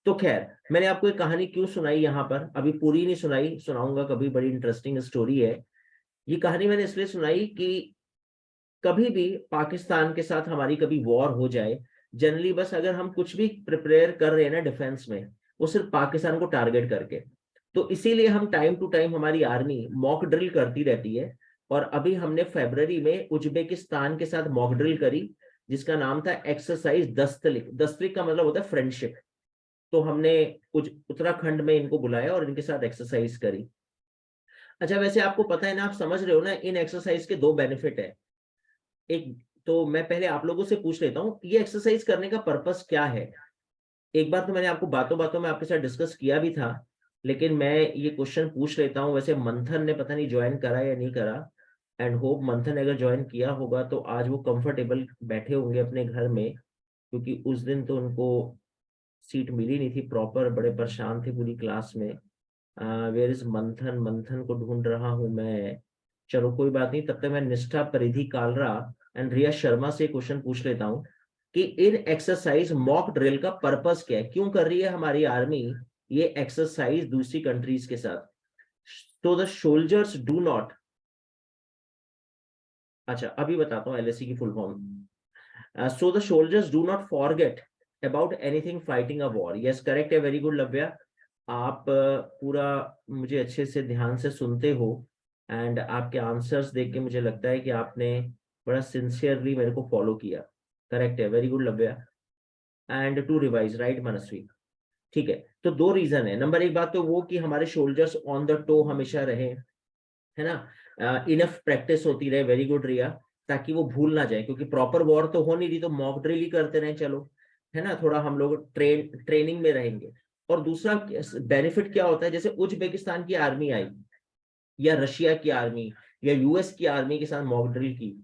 तो खैर मैंने आपको एक कहानी क्यों सुनाई यहाँ पर, अभी पूरी नहीं सुनाई, सुनाऊंगा कभी, बड़ी इंटरेस्टिंग स्टोरी है। ये कहानी मैंने इसलिए सुनाई कि कभी भी पाकिस्तान के साथ हमारी कभी वॉर हो जाए, जनरली बस अगर हम कुछ भी प्रिपेयर कर रहे हैं ना डिफेंस में, वो सिर्फ पाकिस्तान को टारगेट करके, तो इसीलिए हम टाइम टू टाइम हमारी आर्मी मॉक ड्रिल करती रहती है। और अभी हमने फरवरी में उज्बेकिस्तान के साथ मॉक ड्रिल करी, जिसका नाम था एक्सरसाइज दस्तलिक। दस्तलिक का मतलब होता है फ्रेंडशिप। तो हमने उत्तराखंड में इनको बुलाया और इनके साथ एक्सरसाइज करी। अच्छा, वैसे आपको पता है ना, आप समझ रहे हो ना, इन एक्सरसाइज के दो बेनिफिट है। एक तो मैं पहले आप लोगों से पूछ लेता हूँ, ये एक्सरसाइज करने का पर्पस क्या है? एक बार तो मैंने आपको बातों बातों में आपके साथ डिस्कस किया भी था, लेकिन मैं ये क्वेश्चन पूछ लेता हूँ। वैसे मंथन ने पता नहीं ज्वाइन करा या नहीं करा, एंड होप मंथन ने अगर ज्वाइन किया होगा तो आज वो कंफर्टेबल बैठे होंगे अपने घर में, क्योंकि उस दिन तो उनको सीट मिली नहीं थी प्रॉपर, बड़े परेशान थे पूरी क्लास में। वेयर इज मंथन? मंथन को ढूंढ रहा हूं मैं। चलो कोई बात नहीं, तब तक मैं निष्ठा, परिधि कालरा एंड रिया शर्मा से क्वेश्चन पूछ लेता हूँ कि इन एक्सरसाइज मॉक ड्रिल का पर्पस क्या है, क्यों कर रही है हमारी आर्मी ये एक्सरसाइज दूसरी कंट्रीज के साथ? तो द सोल्जर्स डू नॉट, अच्छा अभी बताता हूँ LAC की full form. So the soldiers do not forget about anything fighting a war. Yes correct है, वेरी गुड लव्या। आप पूरा मुझे अच्छे से ध्यान से सुनते हो, एंड आपके आंसर्स देख के मुझे लगता है कि आपने बड़ा सिंसियरली मेरे को फॉलो किया। करेक्ट है, very good Lavya. And to revise, right Manasvi? ठीक है, तो दो रीजन है। नंबर एक बात तो वो कि हमारे शोल्डर्स ऑन द टो हमेशा रहे, है ना, इनफ प्रैक्टिस होती रहे, वेरी गुड रिया, ताकि वो भूल ना जाए, क्योंकि प्रॉपर वॉर तो हो नहीं रही, तो मॉक ड्रिल ही करते रहे चलो, है ना, थोड़ा हम लोग ट्रेनिंग में रहेंगे। और दूसरा बेनिफिट क्या होता है, जैसे उज्बेकिस्तान की आर्मी आई, या रशिया की आर्मी, या US की आर्मी के साथ मॉक ड्रिल की,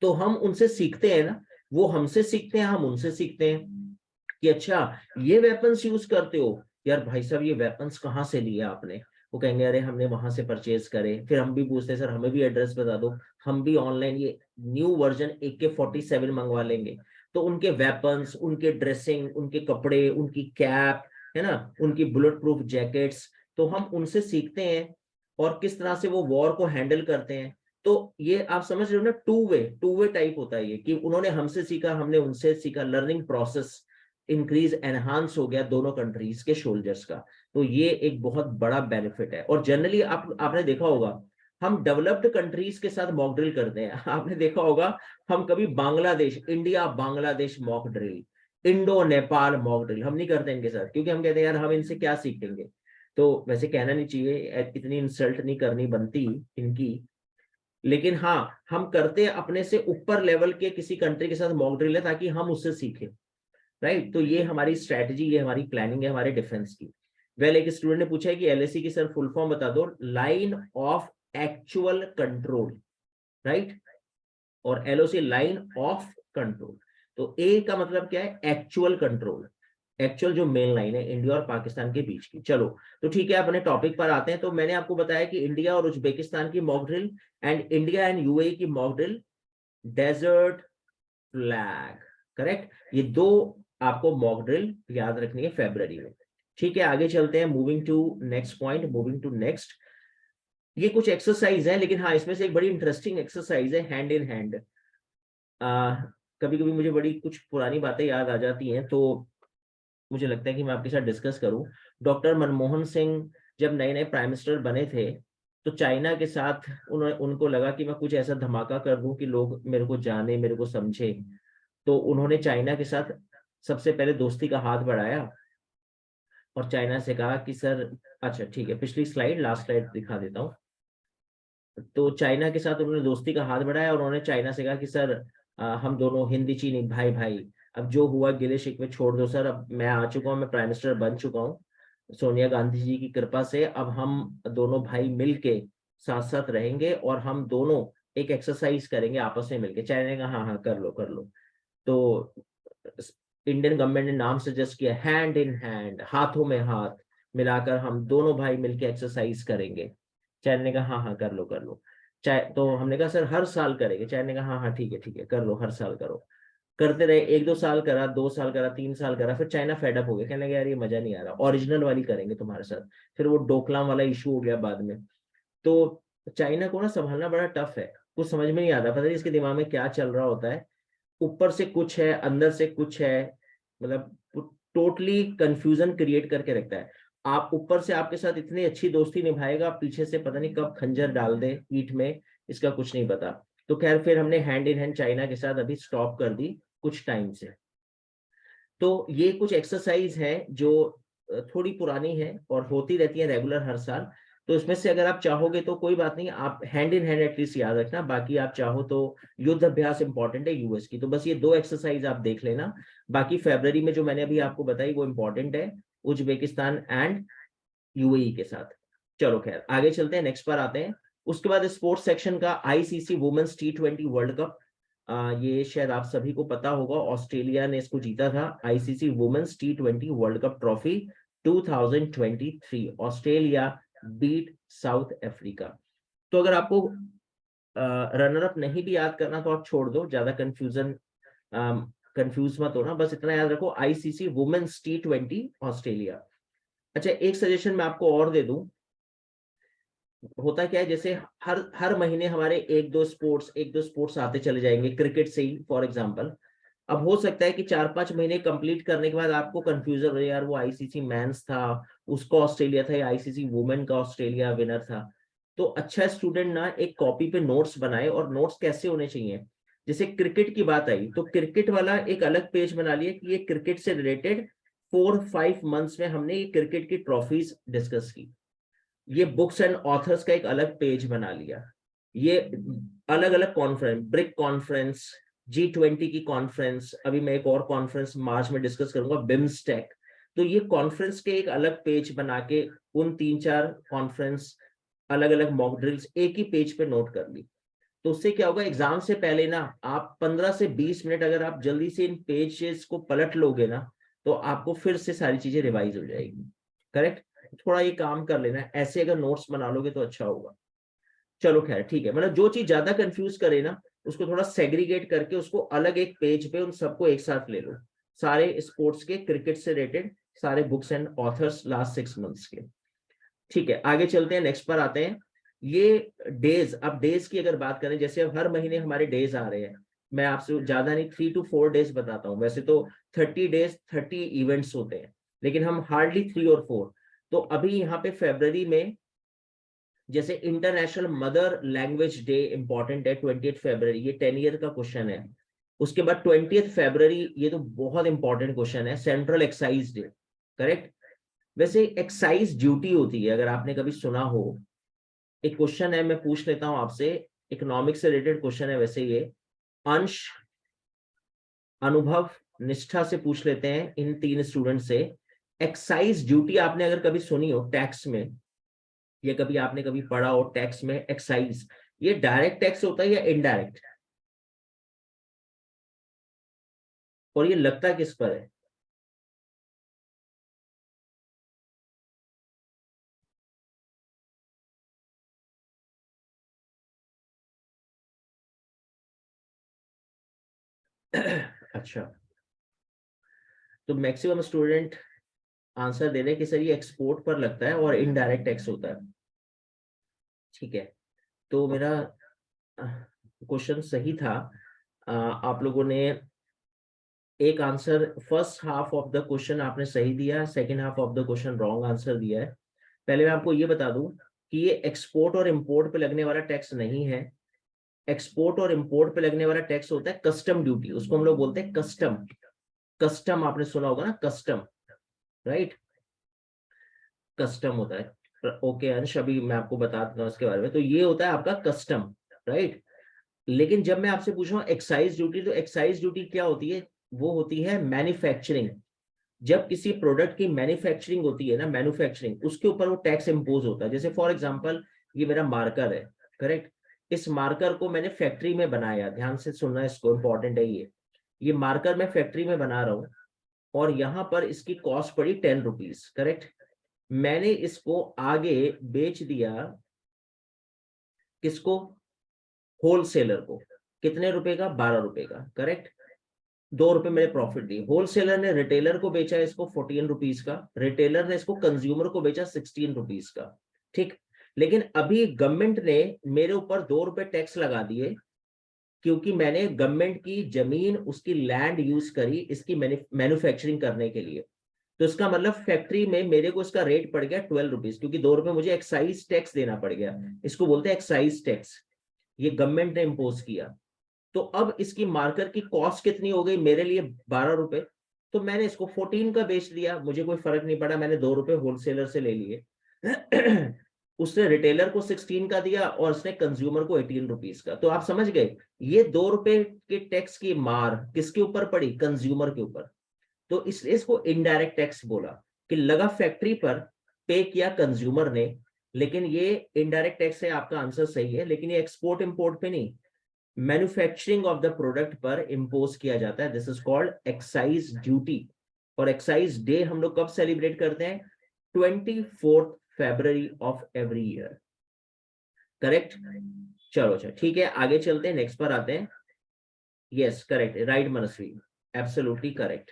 तो हम उनसे सीखते हैं ना, वो हमसे सीखते हैं, हम उनसे सीखते हैं कि अच्छा ये वेपन्स यूज करते हो, यार भाई साहब ये वेपन्स कहाँ से लिए आपने? वो कहेंगे अरे हमने वहां से परचेज करे। फिर हम भी पूछते हैं सर हमें भी एड्रेस बता दो, हम भी ऑनलाइन ये न्यू वर्जन AK-47 मंगवा लेंगे। तो उनके वेपन्स, उनके ड्रेसिंग, उनके कपड़े, उनकी कैप, है ना, उनकी बुलेट प्रूफ जैकेट्स, तो हम उनसे सीखते हैं और किस तरह से वो वॉर को हैंडल करते हैं। तो ये आप समझ रहे हो ना, टू वे टाइप होता है ये, कि उन्होंने हमसे सीखा, हमने उनसे सीखा, लर्निंग प्रोसेस इंक्रीज एनहांस हो गया दोनों कंट्रीज के सोल्जर्स का। तो ये एक बहुत बड़ा बेनिफिट है। और जनरली आपने देखा होगा, हम डेवलप्ड कंट्रीज के साथ मॉक ड्रिल करते हैं। आपने देखा होगा, हम कभी Bangladesh, India Bangladesh mock drill, Indo Nepal mock drill हम नहीं करते इनके साथ, क्योंकि हम कहते हैं यार हम इनसे क्या सीखेंगे। तो वैसे कहना नहीं चाहिए, इतनी इंसल्ट नहीं करनी बनती इनकी, लेकिन हाँ, हम करते अपने से ऊपर लेवल के किसी कंट्री के साथ मॉक ड्रिल है, ताकि हम उससे सीखें। राइट, तो ये हमारी स्ट्रेटजी, ये हमारी प्लानिंग है हमारे डिफेंस की। वेल, एक स्टूडेंट ने पूछा है कि LAC की सर फुल फॉर्म बता दो। Line of actual control, right, और LOC लाइन ऑफ कंट्रोल। तो A का मतलब क्या है? एक्चुअल कंट्रोल, एक्चुअल जो मेन लाइन है इंडिया और पाकिस्तान के बीच की। चलो तो ठीक है, अपने टॉपिक पर आते हैं। तो मैंने आपको बताया कि इंडिया और उज्बेकिस्तान की mock drill and India and UAE की mock drill, desert flag, correct, ये दो आपको मॉक ड्रिल याद रखनी है फरवरी में। ठीक है, आगे चलते हैं, moving to next point, moving to next. ये कुछ एक्सरसाइज है, लेकिन हाँ इसमें से एक बड़ी इंटरेस्टिंग एक्सरसाइज है, हैंड इन हैंड। कभी कभी मुझे बड़ी कुछ पुरानी बातें याद आ जाती हैं, तो मुझे लगता है कि मैं आपके साथ डिस्कस करूं। डॉक्टर मनमोहन सिंह जब नए नए प्राइम मिनिस्टर बने थे, तो चाइना के साथ उनको लगा कि मैं कुछ ऐसा धमाका कर दूं कि लोग मेरे को जाने, मेरे को समझे। तो उन्होंने चाइना के साथ सबसे पहले दोस्ती का हाथ बढ़ाया और चाइना से कहा कि सर, अच्छा ठीक है, पिछली स्लाइड, लास्ट स्लाइड दिखा देता हूँ। तो चाइना के साथ उन्होंने दोस्ती का हाथ बढ़ाया और उन्होंने चाइना से कहा कि सर, हम दोनों हिंदी चीनी भाई भाई, अब जो हुआ गिले शिकवे छोड़ दो सर, अब मैं आ चुका हूँ, मैं प्राइम मिनिस्टर बन चुका हूँ सोनिया गांधी जी की कृपा से, अब हम दोनों भाई मिलके साथ साथ रहेंगे और हम दोनों एक एक्सरसाइज करेंगे आपस में मिलके। चाइना ने कहा हाँ हाँ कर लो कर लो। तो इंडियन गवर्नमेंट ने नाम सजेस्ट किया, हैंड इन हैंड, हाथों में हाथ मिलाकर हम दोनों भाई मिलके एक्सरसाइज करेंगे। चाइना ने कहा हाँ हाँ कर लो कर लो। चाहे तो हमने कहा सर हर साल करेंगे। चाइना ने कहा हाँ हाँ ठीक है कर लो, हर साल करो। करते रहे, एक दो साल करा, 2 साल करा, 3 साल करा, फिर चाइना फेड अप हो गया, कहने लगा यार ये मजा नहीं आ रहा, ओरिजिनल वाली करेंगे तुम्हारे साथ। फिर वो डोकलाम वाला इशू हो गया बाद में। तो चाइना को ना संभालना बड़ा टफ है, कुछ समझ में नहीं आता, पता नहीं इसके दिमाग में क्या चल रहा होता है। ऊपर से कुछ है, अंदर से कुछ है, मतलब टोटली कंफ्यूजन क्रिएट करके रखता है। आप ऊपर से आपके साथ इतनी अच्छी दोस्ती निभाएगा, पीछे से पता नहीं कब खंजर डाल दे पीठ में, इसका कुछ नहीं पता। तो खैर फिर हमने हैंड इन हैंड चाइना के साथ अभी स्टॉप कर दी कुछ टाइम से। तो ये कुछ एक्सरसाइज है जो थोड़ी पुरानी है और होती रहती है रेगुलर हर साल। तो इसमें से अगर आप चाहोगे तो कोई बात नहीं, आप हैंड इन हैंड एटलीस्ट याद रखना, बाकी आप चाहो तो युद्ध अभ्यास इंपॉर्टेंट है यूएस की, तो बस ये दो एक्सरसाइज आप देख लेना। बाकी फरवरी में जो मैंने अभी आपको बताई वो इंपॉर्टेंट है, उज्बेकिस्तान एंड यूएई के साथ। चलो खैर आगे चलते हैं, नेक्स्ट पर आते हैं। उसके बाद स्पोर्ट्स सेक्शन का ICC women's T20 world cup, ये शायद आप सभी को पता होगा, ऑस्ट्रेलिया ने इसको जीता था, ICC women's T20 world cup trophy 2023। Australia beat South Africa. तो अगर आपको रनर अप नहीं भी याद करना तो आप छोड़ दो, ज्यादा कंफ्यूज मत होना, बस इतना याद रखो, आईसीसी वुमेन्स T20 ऑस्ट्रेलिया। अच्छा एक सजेशन मैं आपको और दे दूं, होता क्या है, जैसे हर हर महीने हमारे एक दो स्पोर्ट्स आते चले जाएंगे, क्रिकेट से ही फॉर एग्जांपल। अब हो सकता है कि 4-5 महीने कंप्लीट करने के बाद आपको कंफ्यूजन हो, यार वो आईसीसी मेंस था, उसको ऑस्ट्रेलिया था, या आईसीसी वुमेन का ऑस्ट्रेलिया विनर था। तो अच्छा स्टूडेंट ना एक कॉपी पे नोट्स बनाए, और नोट्स कैसे होने चाहिए, जैसे क्रिकेट की बात आई तो क्रिकेट वाला एक अलग पेज बना लिया कि ये क्रिकेट से रिलेटेड 4-5 मंथ्स में हमने ये क्रिकेट की ट्रॉफीज डिस्कस की। ये बुक्स एंड ऑथर्स का एक अलग पेज बना लिया। ये अलग अलग कॉन्फ्रेंस, ब्रिक कॉन्फ्रेंस, G20 की कॉन्फ्रेंस, अभी मैं एक और कॉन्फ्रेंस मार्च में डिस्कस करूंगा, बिम्स्टेक। तो ये कॉन्फ्रेंस के एक अलग पेज बना के उन 3-4 कॉन्फ्रेंस अलग अलग मॉक ड्रिल्स एक ही पेज पे नोट कर ली। तो उससे क्या होगा, एग्जाम से पहले ना आप 15 से 20 मिनट अगर आप जल्दी से इन पेजेस को पलट लोगे ना, तो आपको फिर से सारी चीजें रिवाइज हो जाएगी। करेक्ट, थोड़ा ये काम कर लेना, ऐसे अगर नोट्स बना लोगे तो अच्छा होगा। चलो खैर ठीक है, मतलब जो चीज ज्यादा कंफ्यूज करे ना, उसको थोड़ा सेग्रीगेट करके उसको अलग एक पेज पे उन सबको एक साथ ले लो, सारे स्पोर्ट्स के, क्रिकेट से रिलेटेड सारे books and authors last 6 months के। ठीक है आगे चलते हैं, नेक्स्ट पर आते हैं। ये डेज, अब डेज की अगर बात करें, जैसे अब हर महीने हमारे डेज आ रहे हैं, मैं आपसे ज्यादा नहीं 3 to 4 डेज बताता हूँ, वैसे तो 30 डेज 30 इवेंट्स होते हैं, लेकिन हम हार्डली 3 और 4। तो अभी यहाँ पे फेब्रवरी में जैसे international mother language day important है, 20 फरवरी, ये 10 ईयर का क्वेश्चन है। उसके बाद 20 फरवरी, ये तो बहुत इंपॉर्टेंट क्वेश्चन है, सेंट्रल एक्साइज डे। करेक्ट, वैसे एक्साइज ड्यूटी होती है, अगर आपने कभी सुना हो, एक क्वेश्चन है, मैं पूछ लेता हूं आपसे, इकोनॉमिक्स से रिलेटेड क्वेश्चन है वैसे ये, अंश, अनुभव, निष्ठा से पूछ लेते हैं इन 3 स्टूडेंट से। एक्साइज ड्यूटी आपने अगर कभी सुनी हो टैक्स में, या कभी आपने कभी पढ़ा हो टैक्स में एक्साइज, ये डायरेक्ट टैक्स होता है या इनडायरेक्ट, और ये लगता किस पर है? अच्छा, तो मैक्सिमम स्टूडेंट आंसर दे रहे हैं कि सर ये एक्सपोर्ट पर लगता है और इनडायरेक्ट टैक्स होता है। ठीक है, तो मेरा क्वेश्चन सही था। आप लोगों ने एक answer, first half of the question आपने सही दिया, second half of the question wrong answer दिया है। पहले मैं आपको ये बता दूं कि ये एक्सपोर्ट और इंपोर्ट पे लगने वाला टैक्स नहीं है। एक्सपोर्ट और इंपोर्ट पे लगने वाला टैक्स होता है कस्टम ड्यूटी, उसको हम लोग बोलते हैं कस्टम। कस्टम आपने सुना होगा ना, कस्टम, राइट, कस्टम होता है। ओके अंश, अभी मैं आपको बता देता हूँ इसके बारे में। तो ये होता है आपका कस्टम, राइट। लेकिन जब मैं आपसे पूछ रहा हूँ एक्साइज ड्यूटी, तो एक्साइज ड्यूटी क्या होती है? वो होती है मैन्युफैक्चरिंग। जब किसी प्रोडक्ट की मैन्युफैक्चरिंग होती है ना, मैन्युफैक्चरिंग, उसके ऊपर वो टैक्स इंपोज होता है। जैसे फॉर एग्जांपल ये मेरा मार्कर है, करेक्ट। इस मार्कर को मैंने फैक्ट्री में बनाया, ध्यान से सुनना, इसको इंपॉर्टेंट है ये मार्कर मैं फैक्ट्री में बना रहा हूँ, और यहाँ पर इसकी कॉस्ट पड़ी 10 रुपीज, करेक्ट। मैंने इसको आगे बेच दिया, किसको? होलसेलर को। कितने रुपए का? 12 रुपए का, करेक्ट। 2 रुपए मेरे प्रॉफिट दिए। होलसेलर ने रिटेलर को बेचा इसको 14 रुपीज का, रिटेलर ने इसको कंज्यूमर को बेचा 16 रुपीज का, ठीक। लेकिन अभी गवर्नमेंट ने मेरे ऊपर 2 रुपए टैक्स लगा दिए, क्योंकि मैंने गवर्नमेंट की जमीन, उसकी लैंड यूज करी इसकी मैन्युफैक्चरिंग करने के लिए। तो इसका मतलब फैक्ट्री में मेरे को इसका रेट पड़ गया 12 रुपीज, क्योंकि 2 रुपए मुझे एक्साइज टैक्स देना पड़ गया। इसको बोलते हैं एक्साइज टैक्स, ये गवर्नमेंट ने इम्पोज किया। तो अब इसकी मार्कर की कॉस्ट कितनी हो गई मेरे लिए? 12 रुपए। तो मैंने इसको 14 का बेच दिया, मुझे कोई फर्क नहीं पड़ा, मैंने 2 रुपए होलसेलर से ले लिए। उसने रिटेलर को 16 का दिया और उसने कंज्यूमर को 18 रुपीज का। तो आप समझ गए, ये 2 रुपए के टैक्स की मार किसके ऊपर पड़ी? कंज्यूमर के ऊपर। तो इसलिए इसको इनडायरेक्ट टैक्स बोला, कि लगा फैक्ट्री पर, पे किया कंज्यूमर ने। लेकिन ये इनडायरेक्ट टैक्स है, आपका आंसर सही है, लेकिन ये एक्सपोर्ट इंपोर्ट पे नहीं, मैन्युफैक्चरिंग ऑफ द प्रोडक्ट पर इंपोज किया जाता है। This is called excise duty. और एक्साइज डे हम लोग कब सेलिब्रेट करते हैं? 24 फरवरी ऑफ एवरी ईयर, करेक्ट। चलो अच्छा, ठीक है, आगे चलते हैं, नेक्स्ट पर आते हैं। यस करेक्ट, राइट मनस्वी, एब्सोल्युटली करेक्ट।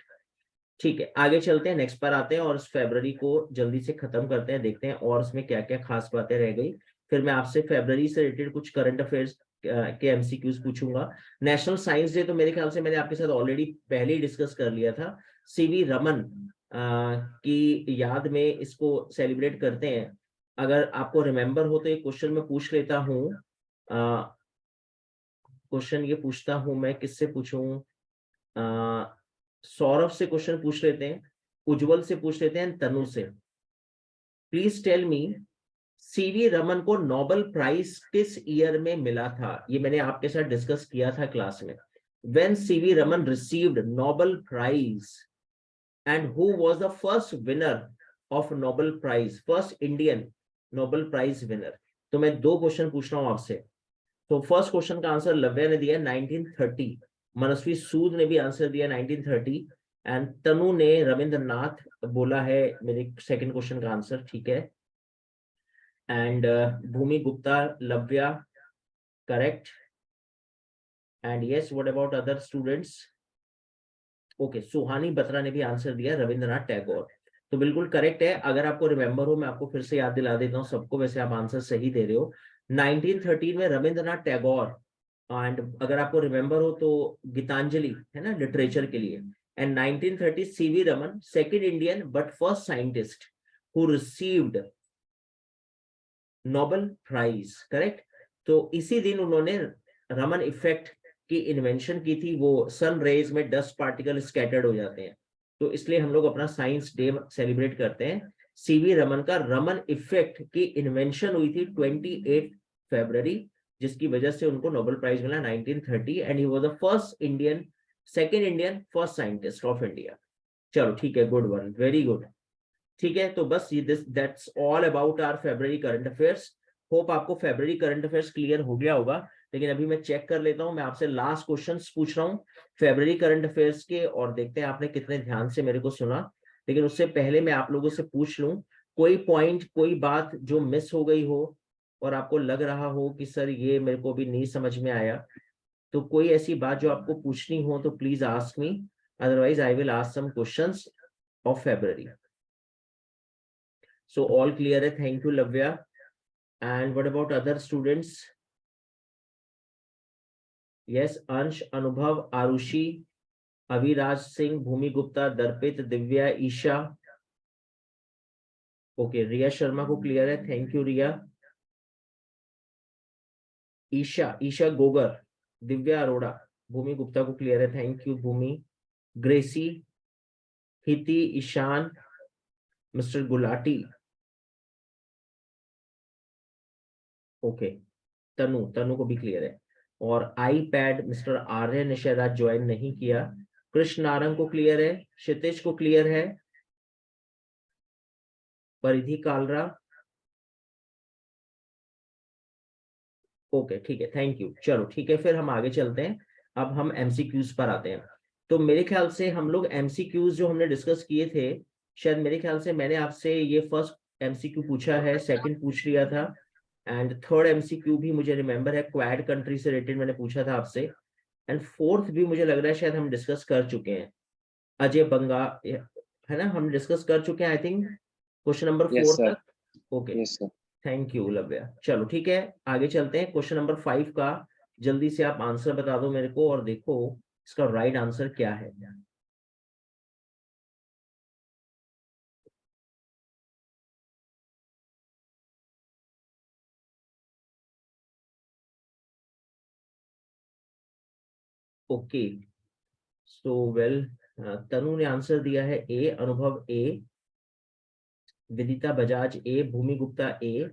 ठीक है, आगे चलते हैं, नेक्स्ट पर आते हैं, और इस फरवरी को जल्दी से खत्म करते हैं, देखते हैं और इसमें क्या क्या खास बातें रह गई। फिर मैं आपसे फरवरी से रिलेटेड कुछ करंट अफेयर्स के एमसीक्यूज पूछूंगा। नेशनल साइंस डे तो मेरे ख्याल से मैंने आपके साथ ऑलरेडी पहले ही डिस्कस कर लिया था। सीवी रमन की याद में इसको सेलिब्रेट करते हैं। अगर आपको रिमेंबर हो तो एक क्वेश्चन मैं पूछ लेता हूँ। क्वेश्चन ये पूछता हूँ मैं, किससे पूछूं? सौरभ से क्वेश्चन पूछ लेते हैं, उज्जवल से पूछ लेते हैं, तनु से। Please tell me, CV Raman को नोबेल प्राइज किस ईयर में मिला था? ये मैंने आपके साथ डिस्कस किया था क्लास में। When CV Raman received Nobel prize, and who was the first winner of Nobel prize, first Indian Nobel prize winner? तो मैं 2 क्वेश्चन पूछ रहा हूं आपसे। तो फर्स्ट क्वेश्चन का आंसर लव्या ने दिया 1930, मनस्वी सूद ने भी आंसर दिया 1930, एंड तनु ने रविंद्रनाथ बोला है मेरे सेकंड क्वेश्चन का आंसर, ठीक है। And Bhumi Gupta, Lavya, correct. And yes, what about other students? Okay, Suhani Batra ने भी आंसर दिया रविंद्रनाथ टैगोर। तो बिल्कुल करेक्ट है। अगर आपको रिमेंबर हो, मैं आपको फिर से याद दिला देता हूँ सबको, वैसे आप आंसर सही दे रहे हो। 1913 में रविंद्रनाथ टैगोर, एंड अगर आपको रिमेंबर हो तो गीतांजलि है ना लिटरेचर के लिए। And 1930 CV Raman, second Indian but first scientist who received Nobel prize, correct. तो इसी दिन उन्होंने रमन इफेक्ट की इन्वेंशन की थी। वो सन रेज में डस्ट पार्टिकल स्कैटर्ड हो जाते हैं, तो इसलिए हम लोग अपना साइंस डे सेलिब्रेट करते हैं। सीवी रमन का रमन इफेक्ट की इन्वेंशन हुई थी 28 फरवरी, जिसकी वजह से उनको नोबेल प्राइज मिला 1930, and he was the first Indian, second Indian, first scientist of India. चलो ठीक है, गुड वन, वेरी गुड। ठीक है, तो बस ये this that's all about our February current affairs. Hope आपको फरवरी करंट अफेयर्स क्लियर हो गया होगा। लेकिन अभी मैं चेक कर लेता हूं, मैं आपसे लास्ट क्वेश्चंस पूछ रहा हूं फरवरी करंट अफेयर्स के, और देखते हैं आपने कितने ध्यान से मेरे को सुना। लेकिन उससे पहले मैं आप लोगों से पूछ लूं, कोई पॉइंट, कोई बात जो मिस हो गई हो और आपको लग रहा हो कि सर ये मेरे को भी नहीं समझ में आया, तो कोई ऐसी बात जो आपको पूछनी हो तो please ask me, otherwise I will ask some questions of February. So all clear है, thank you Lavya. And what about other students? Yes, Ansh, Anubhav, Arushi, Aviraj Singh, Bhumi Gupta, Darpit, Divya, Isha. Okay, Riya Sharma को क्लियर है, थैंक यू रिया। ईशा गोगर, दिव्या अरोड़ा, भूमि गुप्ता को क्लियर है, thank you Bhumi. Gracy, Hiti, Ishan, mister Gulati. Okay, Tanu को भी clear है। और eye pad mister आर्य ने शायद आज ज्वाइन नहीं किया। कृष्ण नारंग को क्लियर है, क्षितिज को क्लियर है, परिधि कालरा। ओके ठीक है, थैंक यू। चलो ठीक है, फिर हम आगे चलते हैं। अब हम एमसीक्यूज पर आते हैं। तो मेरे ख्याल से हम लोग एमसीक्यूज जो हमने डिस्कस किए थे, शायद मेरे ख्याल से मैंने आपसे ये फर्स्ट एमसीक्यू पूछा है, सेकंड पूछ लिया था, एंड थर्ड एमसीक्यू भी मुझे रिमेम्बर है, क्वाड कंट्री से रिलेटेड मैंने पूछा था आपसे, एंड फोर्थ भी मुझे लग रहा है शायद हम डिस्कस कर चुके हैं, अजय बंगा, है ना, हम डिस्कस कर चुके हैं I think question number Yes 4 sir. तक। Okay, Yes sir. Thank you Lavya. चलो ठीक है, आगे चलते हैं। क्वेश्चन नंबर 5 का जल्दी से आप आंसर बता दो मेरे को, और देखो इसका राइट आंसर क्या है। ओके, सो वेल, तनु ने आंसर दिया है ए, अनुभव ए, विदिता बजाज ए, भूमि गुप्ता ए,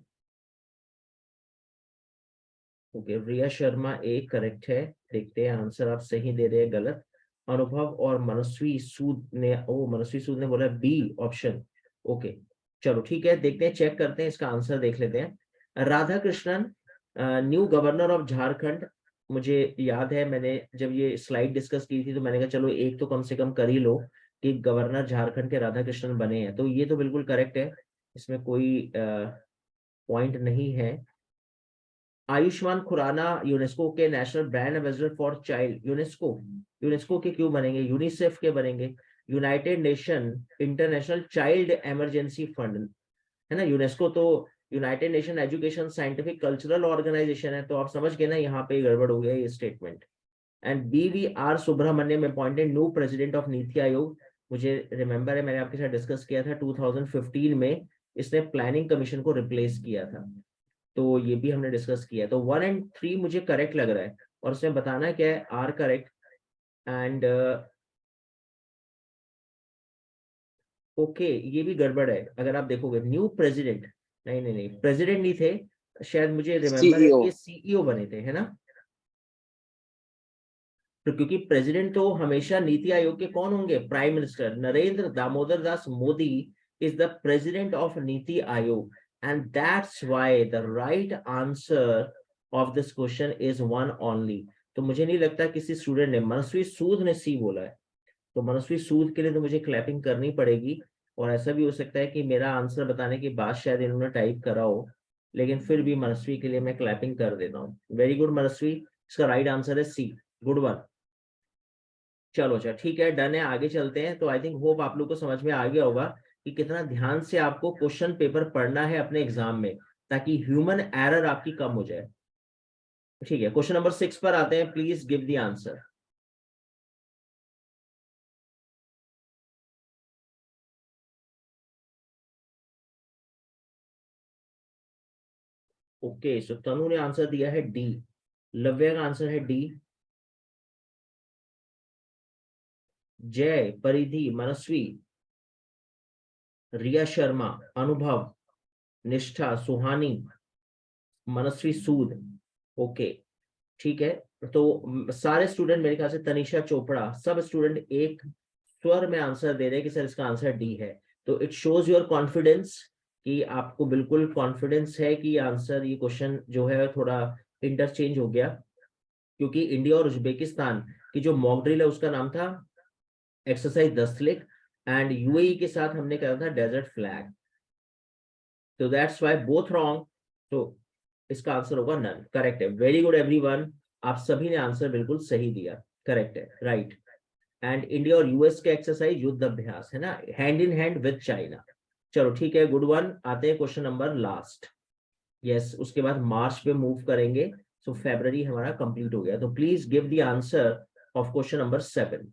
okay, Riya Sharma A correct है। देखते हैं आंसर आप सही दे रहे हैं गलत। अनुभव और मनस्वी सूद ने, ओ मनस्वी सूद ने बोला बी ऑप्शन। ओके, चलो ठीक है, देखते हैं, चेक करते हैं, इसका आंसर देख लेते हैं। Radha Krishnan, new governor of Jharkhand. मुझे याद है मैंने जब ये स्लाइड डिस्कस की थी तो मैंने कहा चलो एक तो कम से कम कर ही लो कि गवर्नर झारखंड के राधा कृष्णन बने हैं, तो ये तो बिल्कुल करेक्ट है, इसमें कोई पॉइंट नहीं है। आयुष्मान खुराना यूनेस्को के national brand ambassador for child. UNESCO के क्यों बनेंगे, यूनिसेफ के बनेंगे, united nation international child emergency fund, है ना। यूनेस्को तो united nation education scientific cultural organisation है, तो आप समझ गए ना यहाँ पे गड़बड़ हो गया ये statement. And BVR Subrahmanyam appointed new president of Niti Aayog. मुझे रिमेम्बर है मैंने आपके साथ डिस्कस किया था 2015 में, इसने प्लानिंग कमीशन को रिप्लेस किया था, तो ये भी हमने डिस्कस किया है। तो 1 और 3 मुझे करेक्ट लग रहा है, और इसमें बताना क्या है, आर करेक्ट। एंड ओके, ये भी गड़बड़ है, अगर आप देखोगे न्यू प्रेसिडेंट, नहीं प्रेसिडेंट नहीं थे, शायद मुझे रिमेम्बर है कि CEO. सीईओ बने थे, है ना। तो क्योंकि प्रेसिडेंट तो हमेशा नीति आयोग के कौन होंगे, prime minister Narendra Damodar Das Modi is the president of Niti आयोग, and that's why the right answer of this question is 1 only. तो मुझे नहीं लगता किसी स्टूडेंट ने, मनस्वी सूद ने सी बोला है, तो मनस्वी सूद के लिए तो मुझे क्लैपिंग करनी पड़ेगी। और ऐसा भी हो सकता है कि मेरा आंसर बताने के बाद शायद इन्होंने टाइप करा हो, लेकिन फिर भी मनस्वी के लिए मैं क्लैपिंग कर देता हूँ। वेरी गुड मनस्वी, इसका राइट आंसर है सी, गुड वन। चलो अच्छा ठीक है, डन है, आगे चलते हैं। तो आई थिंक होप आप लोग को समझ में आ गया होगा कि कितना ध्यान से आपको क्वेश्चन पेपर पढ़ना है अपने एग्जाम में, ताकि ह्यूमन एरर आपकी कम हो जाए। ठीक है, क्वेश्चन नंबर 6 पर आते हैं, please give the answer. Okay, so Tanu ने आंसर दिया है डी, लव्या का आंसर है डी, जय, परिधि, मनस्वी, रिया शर्मा, अनुभव, निष्ठा, सुहानी, मनस्वी सूद। ओके ठीक है, तो सारे स्टूडेंट मेरे ख्याल से, तनिषा चोपड़ा, सब स्टूडेंट एक स्वर में आंसर दे रहे हैं कि सर इसका आंसर डी है। तो इट शोज योर कॉन्फिडेंस कि आपको बिल्कुल कॉन्फिडेंस है कि आंसर, ये क्वेश्चन जो है थोड़ा इंटरचेंज हो गया, क्योंकि इंडिया और उज्बेकिस्तान की जो मॉक ड्रिल है उसका नाम था एक्सरसाइज दस्तलिक, एंड यूएई के साथ हमने करा था डेजर्ट फ्लैग, तो दैट्स व्हाई बोथ रॉन्ग। तो इसका आंसर होगा नन, करेक्ट है। वेरी गुड एवरीवन, आप सभी ने आंसर बिल्कुल सही दिया, करेक्ट है, राइट। एंड इंडिया और यूएस के एक्सरसाइज युद्ध अभ्यास है ना, hand in hand with China. चलो ठीक है, गुड वन। आते हैं क्वेश्चन नंबर लास्ट, यस, उसके बाद मार्च पे मूव करेंगे। सो फेब्रवरी हमारा कंप्लीट हो गया, तो please give the answer of question number 7।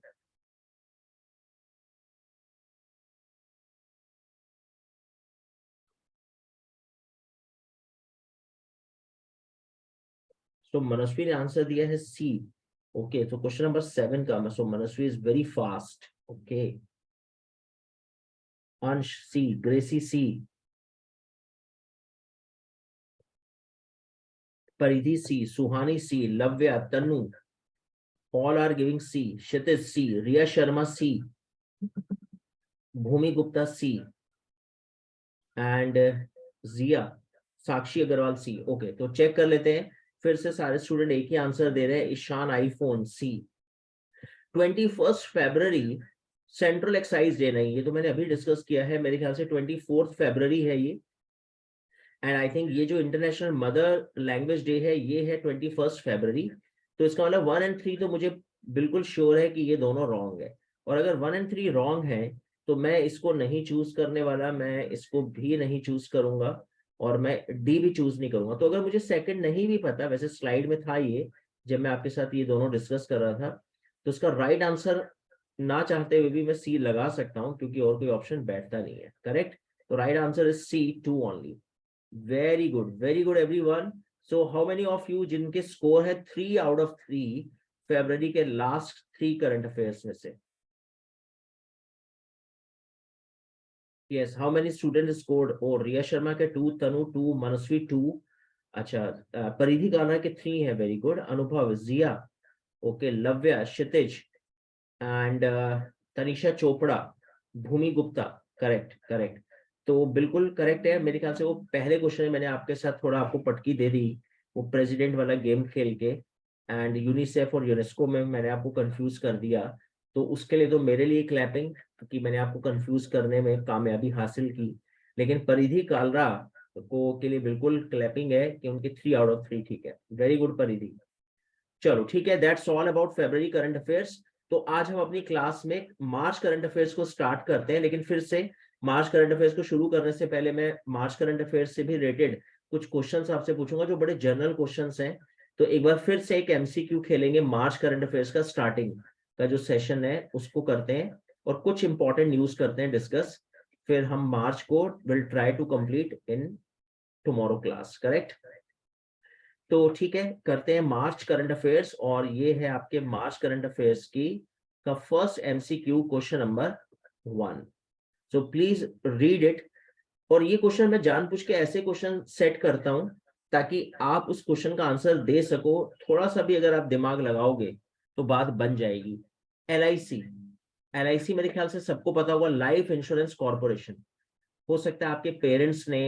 तो मनस्वी ने आंसर दिया है सी। ओके, तो क्वेश्चन नंबर 7 का, so Manasvi is very fast. Okay, Ansh C, Gracy C, Paridhi C, Suhani C, Lavya, Tanu, all are giving C, Kshitij C, Riya Sharma C, Bhumi Gupta C, and Jiya, Sakshi Agarwal C। Okay, तो check कर लेते हैं फिर से, सारे स्टूडेंट एक ही आंसर दे रहे हैं, ईशान आईफोन C। 21 फरवरी सेंट्रल एक्साइज डे नहीं, ये तो मैंने अभी डिस्कस किया है, मेरे ख्याल से 24 फरवरी है ये। एंड आई थिंक ये जो इंटरनेशनल मदर लैंग्वेज डे है ये है 21 फरवरी। तो इसका मतलब 1 और 3 तो मुझे बिल्कुल श्योर है कि ये दोनों रॉन्ग है। और अगर 1 और 3 रॉन्ग है तो मैं इसको नहीं चूज करने वाला, मैं इसको भी नहीं चूज करूंगा, और मैं डी भी चूज नहीं करूंगा। तो अगर मुझे सेकंड नहीं भी पता, वैसे स्लाइड में था ये जब मैं आपके साथ ये दोनों डिस्कस कर रहा था, तो इसका राइट आंसर ना चाहते हुए भी मैं सी लगा सकता हूँ, क्योंकि और कोई ऑप्शन बैठता नहीं है। करेक्ट, तो right answer is C, 2 only. Very good everyone. So how many of you जिनके स्कोर है 3 आउट ऑफ 3 फरवरी के लास्ट 3 करंट अफेयर्स में से? Yes, how many student scored? Oh, Riya Sharma के 2, तनु 2, मनस्वी 2, अच्छा, परिधि काना के 3 है, very good, Anubhav, Jiya, okay, Lavya, Kshitij, and Tanisha Chopra, Bhumi Gupta. Correct correct, तो बिल्कुल करेक्ट है मेरे ख्याल से। वो पहले क्वेश्चन में मैंने आपके साथ थोड़ा आपको पटकी दे दी, वो प्रेसिडेंट वाला गेम खेल के, एंड यूनिसेफ और यूनेस्को में मैंने आपको कंफ्यूज कर दिया। तो उसके लिए तो मेरे लिए क्लैपिंग, क्योंकि मैंने आपको कंफ्यूज करने में कामयाबी हासिल की। लेकिन परिधि कालरा को के लिए बिल्कुल क्लैपिंग है कि उनके 3 आउट ऑफ 3 ठीक है। वेरी गुड परिधि। चलो ठीक है, that's all about February current affairs. तो आज हम अपनी क्लास में मार्च करंट अफेयर्स को स्टार्ट करते हैं, लेकिन फिर से मार्च करंट अफेयर्स को शुरू करने से पहले मैं मार्च करंट अफेयर्स से भी रिलेटेड कुछ क्वेश्चंस आपसे पूछूंगा, जो बड़े जनरल क्वेश्चंस हैं। तो एक बार फिर से एक एमसीक्यू खेलेंगे, मार्च करंट अफेयर्स का स्टार्टिंग का जो सेशन है उसको करते हैं, और कुछ इंपॉर्टेंट न्यूज करते हैं डिस्कस। फिर हम मार्च को will try to complete in tomorrow class. Correct, तो ठीक है, करते हैं मार्च करंट अफेयर्स, और ये है आपके मार्च करंट अफेयर्स की का first MCQ, question number 1। So please read it. और ये क्वेश्चन मैं जानबूझ के ऐसे क्वेश्चन सेट करता हूं ताकि आप उस क्वेश्चन का आंसर दे सको। थोड़ा सा भी अगर आप दिमाग लगाओगे तो बात बन जाएगी। LIC, LIC मेरे ख्याल से सबको पता होगा, लाइफ इंश्योरेंस कॉर्पोरेशन। हो सकता है आपके पेरेंट्स ने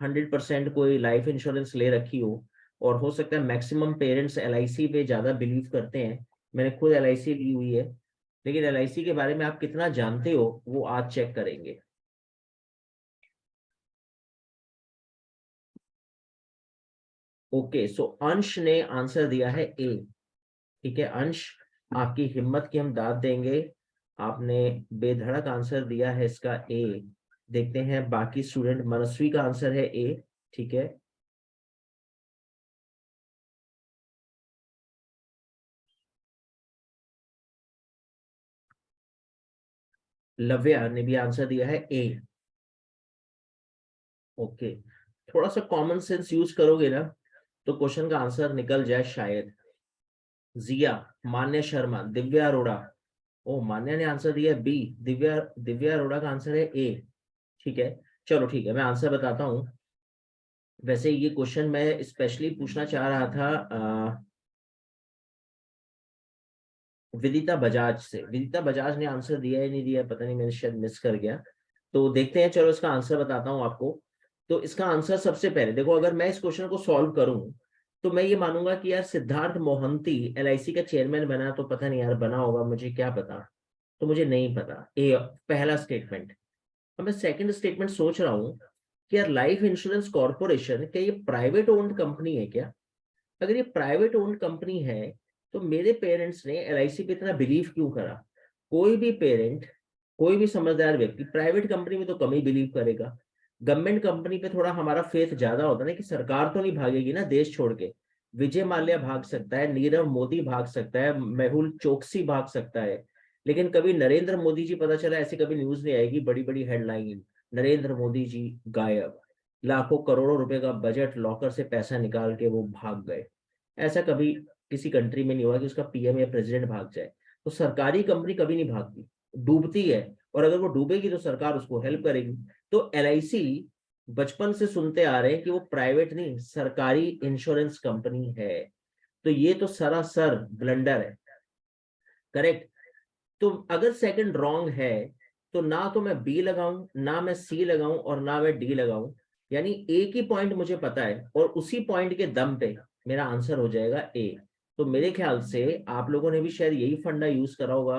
100% कोई लाइफ इंश्योरेंस ले रखी हो, और हो सकता है मैक्सिमम पेरेंट्स LIC पे ज्यादा बिलीव करते हैं। मैंने खुद LIC ली हुई है, लेकिन LIC के बारे में आप कितना जानते हो वो आज चेक करेंगे। ओके, सो अंश ने आंसर दिया है ए। ठीक है अंश, आपकी हिम्मत की हम दाद देंगे, आपने बेधड़क आंसर दिया है इसका ए। देखते हैं बाकी स्टूडेंट, मनस्वी का आंसर है ए। ठीक है, लव्या ने भी आंसर दिया है ए। ओके, थोड़ा सा कॉमन सेंस यूज करोगे ना तो क्वेश्चन का आंसर निकल जाए शायद। जिया, मान्या शर्मा, दिव्या अरोड़ा। ओ, मान्या ने आंसर दिया है बी, दिव्या दिव्या अरोड़ा का आंसर है ए। ठीक है, चलो ठीक है, मैं आंसर बताता हूँ। वैसे ये क्वेश्चन मैं स्पेशली पूछना चाह रहा था विदिता बजाज से। विदिता बजाज ने आंसर दिया है नहीं दिया पता नहीं, मैंने शायद मिस कर गया। तो देखते हैं, चलो इसका आंसर बताता हूँ आपको। तो इसका आंसर सबसे पहले देखो, अगर मैं इस क्वेश्चन को सॉल्व करूं तो मैं ये मानूंगा कि यार सिद्धार्थ मोहंती LIC का चेयरमैन बना, तो पता नहीं यार बना होगा, मुझे क्या पता। तो मुझे नहीं पता, ए पहला स्टेटमेंट। अब मैं सेकंड स्टेटमेंट सोच रहा हूँ कि यार लाइफ इंश्योरेंस कॉर्पोरेशन क्या ये प्राइवेट ओन्ड कंपनी है क्या? अगर ये प्राइवेट ओन्ड कंपनी है तो मेरे पेरेंट्स ने LIC पे इतना बिलीव क्यों करा? कोई भी पेरेंट, कोई भी समझदार व्यक्ति प्राइवेट कंपनी में तो कम ही बिलीव करेगा। गवर्नमेंट कंपनी पे थोड़ा हमारा फेथ ज्यादा होता है ना, कि सरकार तो नहीं भागेगी ना देश छोड़ के। विजय माल्या भाग सकता है, नीरव मोदी भाग सकता है, मेहुल चोकसी भाग सकता है, लेकिन कभी नरेंद्र मोदी जी, पता चला ऐसी कभी न्यूज नहीं आएगी, बड़ी बड़ी हेडलाइन, नरेंद्र मोदी जी गायब, लाखों करोड़ों रुपए का बजट, लॉकर से पैसा निकाल के वो भाग गए। ऐसा कभी किसी कंट्री में नहीं हुआ कि उसका पीएम या प्रेसिडेंट भाग जाए। तो सरकारी कंपनी कभी नहीं भागती, डूबती है, और अगर वो डूबेगी तो सरकार उसको हेल्प करेगी। तो एलआईसी बचपन से सुनते आ रहे हैं कि वो प्राइवेट नहीं, सरकारी इंश्योरेंस कंपनी है। तो ये तो सरासर ब्लंडर है। करेक्ट। तो अगर सेकंड रॉन्ग है तो ना तो मैं बी लगाऊं, ना मैं सी लगाऊं, और ना मैं डी लगाऊं। यानी एक ही पॉइंट मुझे पता है और उसी पॉइंट के दम पे मेरा आंसर हो जाएगा ए। तो मेरे ख्याल से आप लोगों ने भी शायद यही फंडा यूज करा होगा।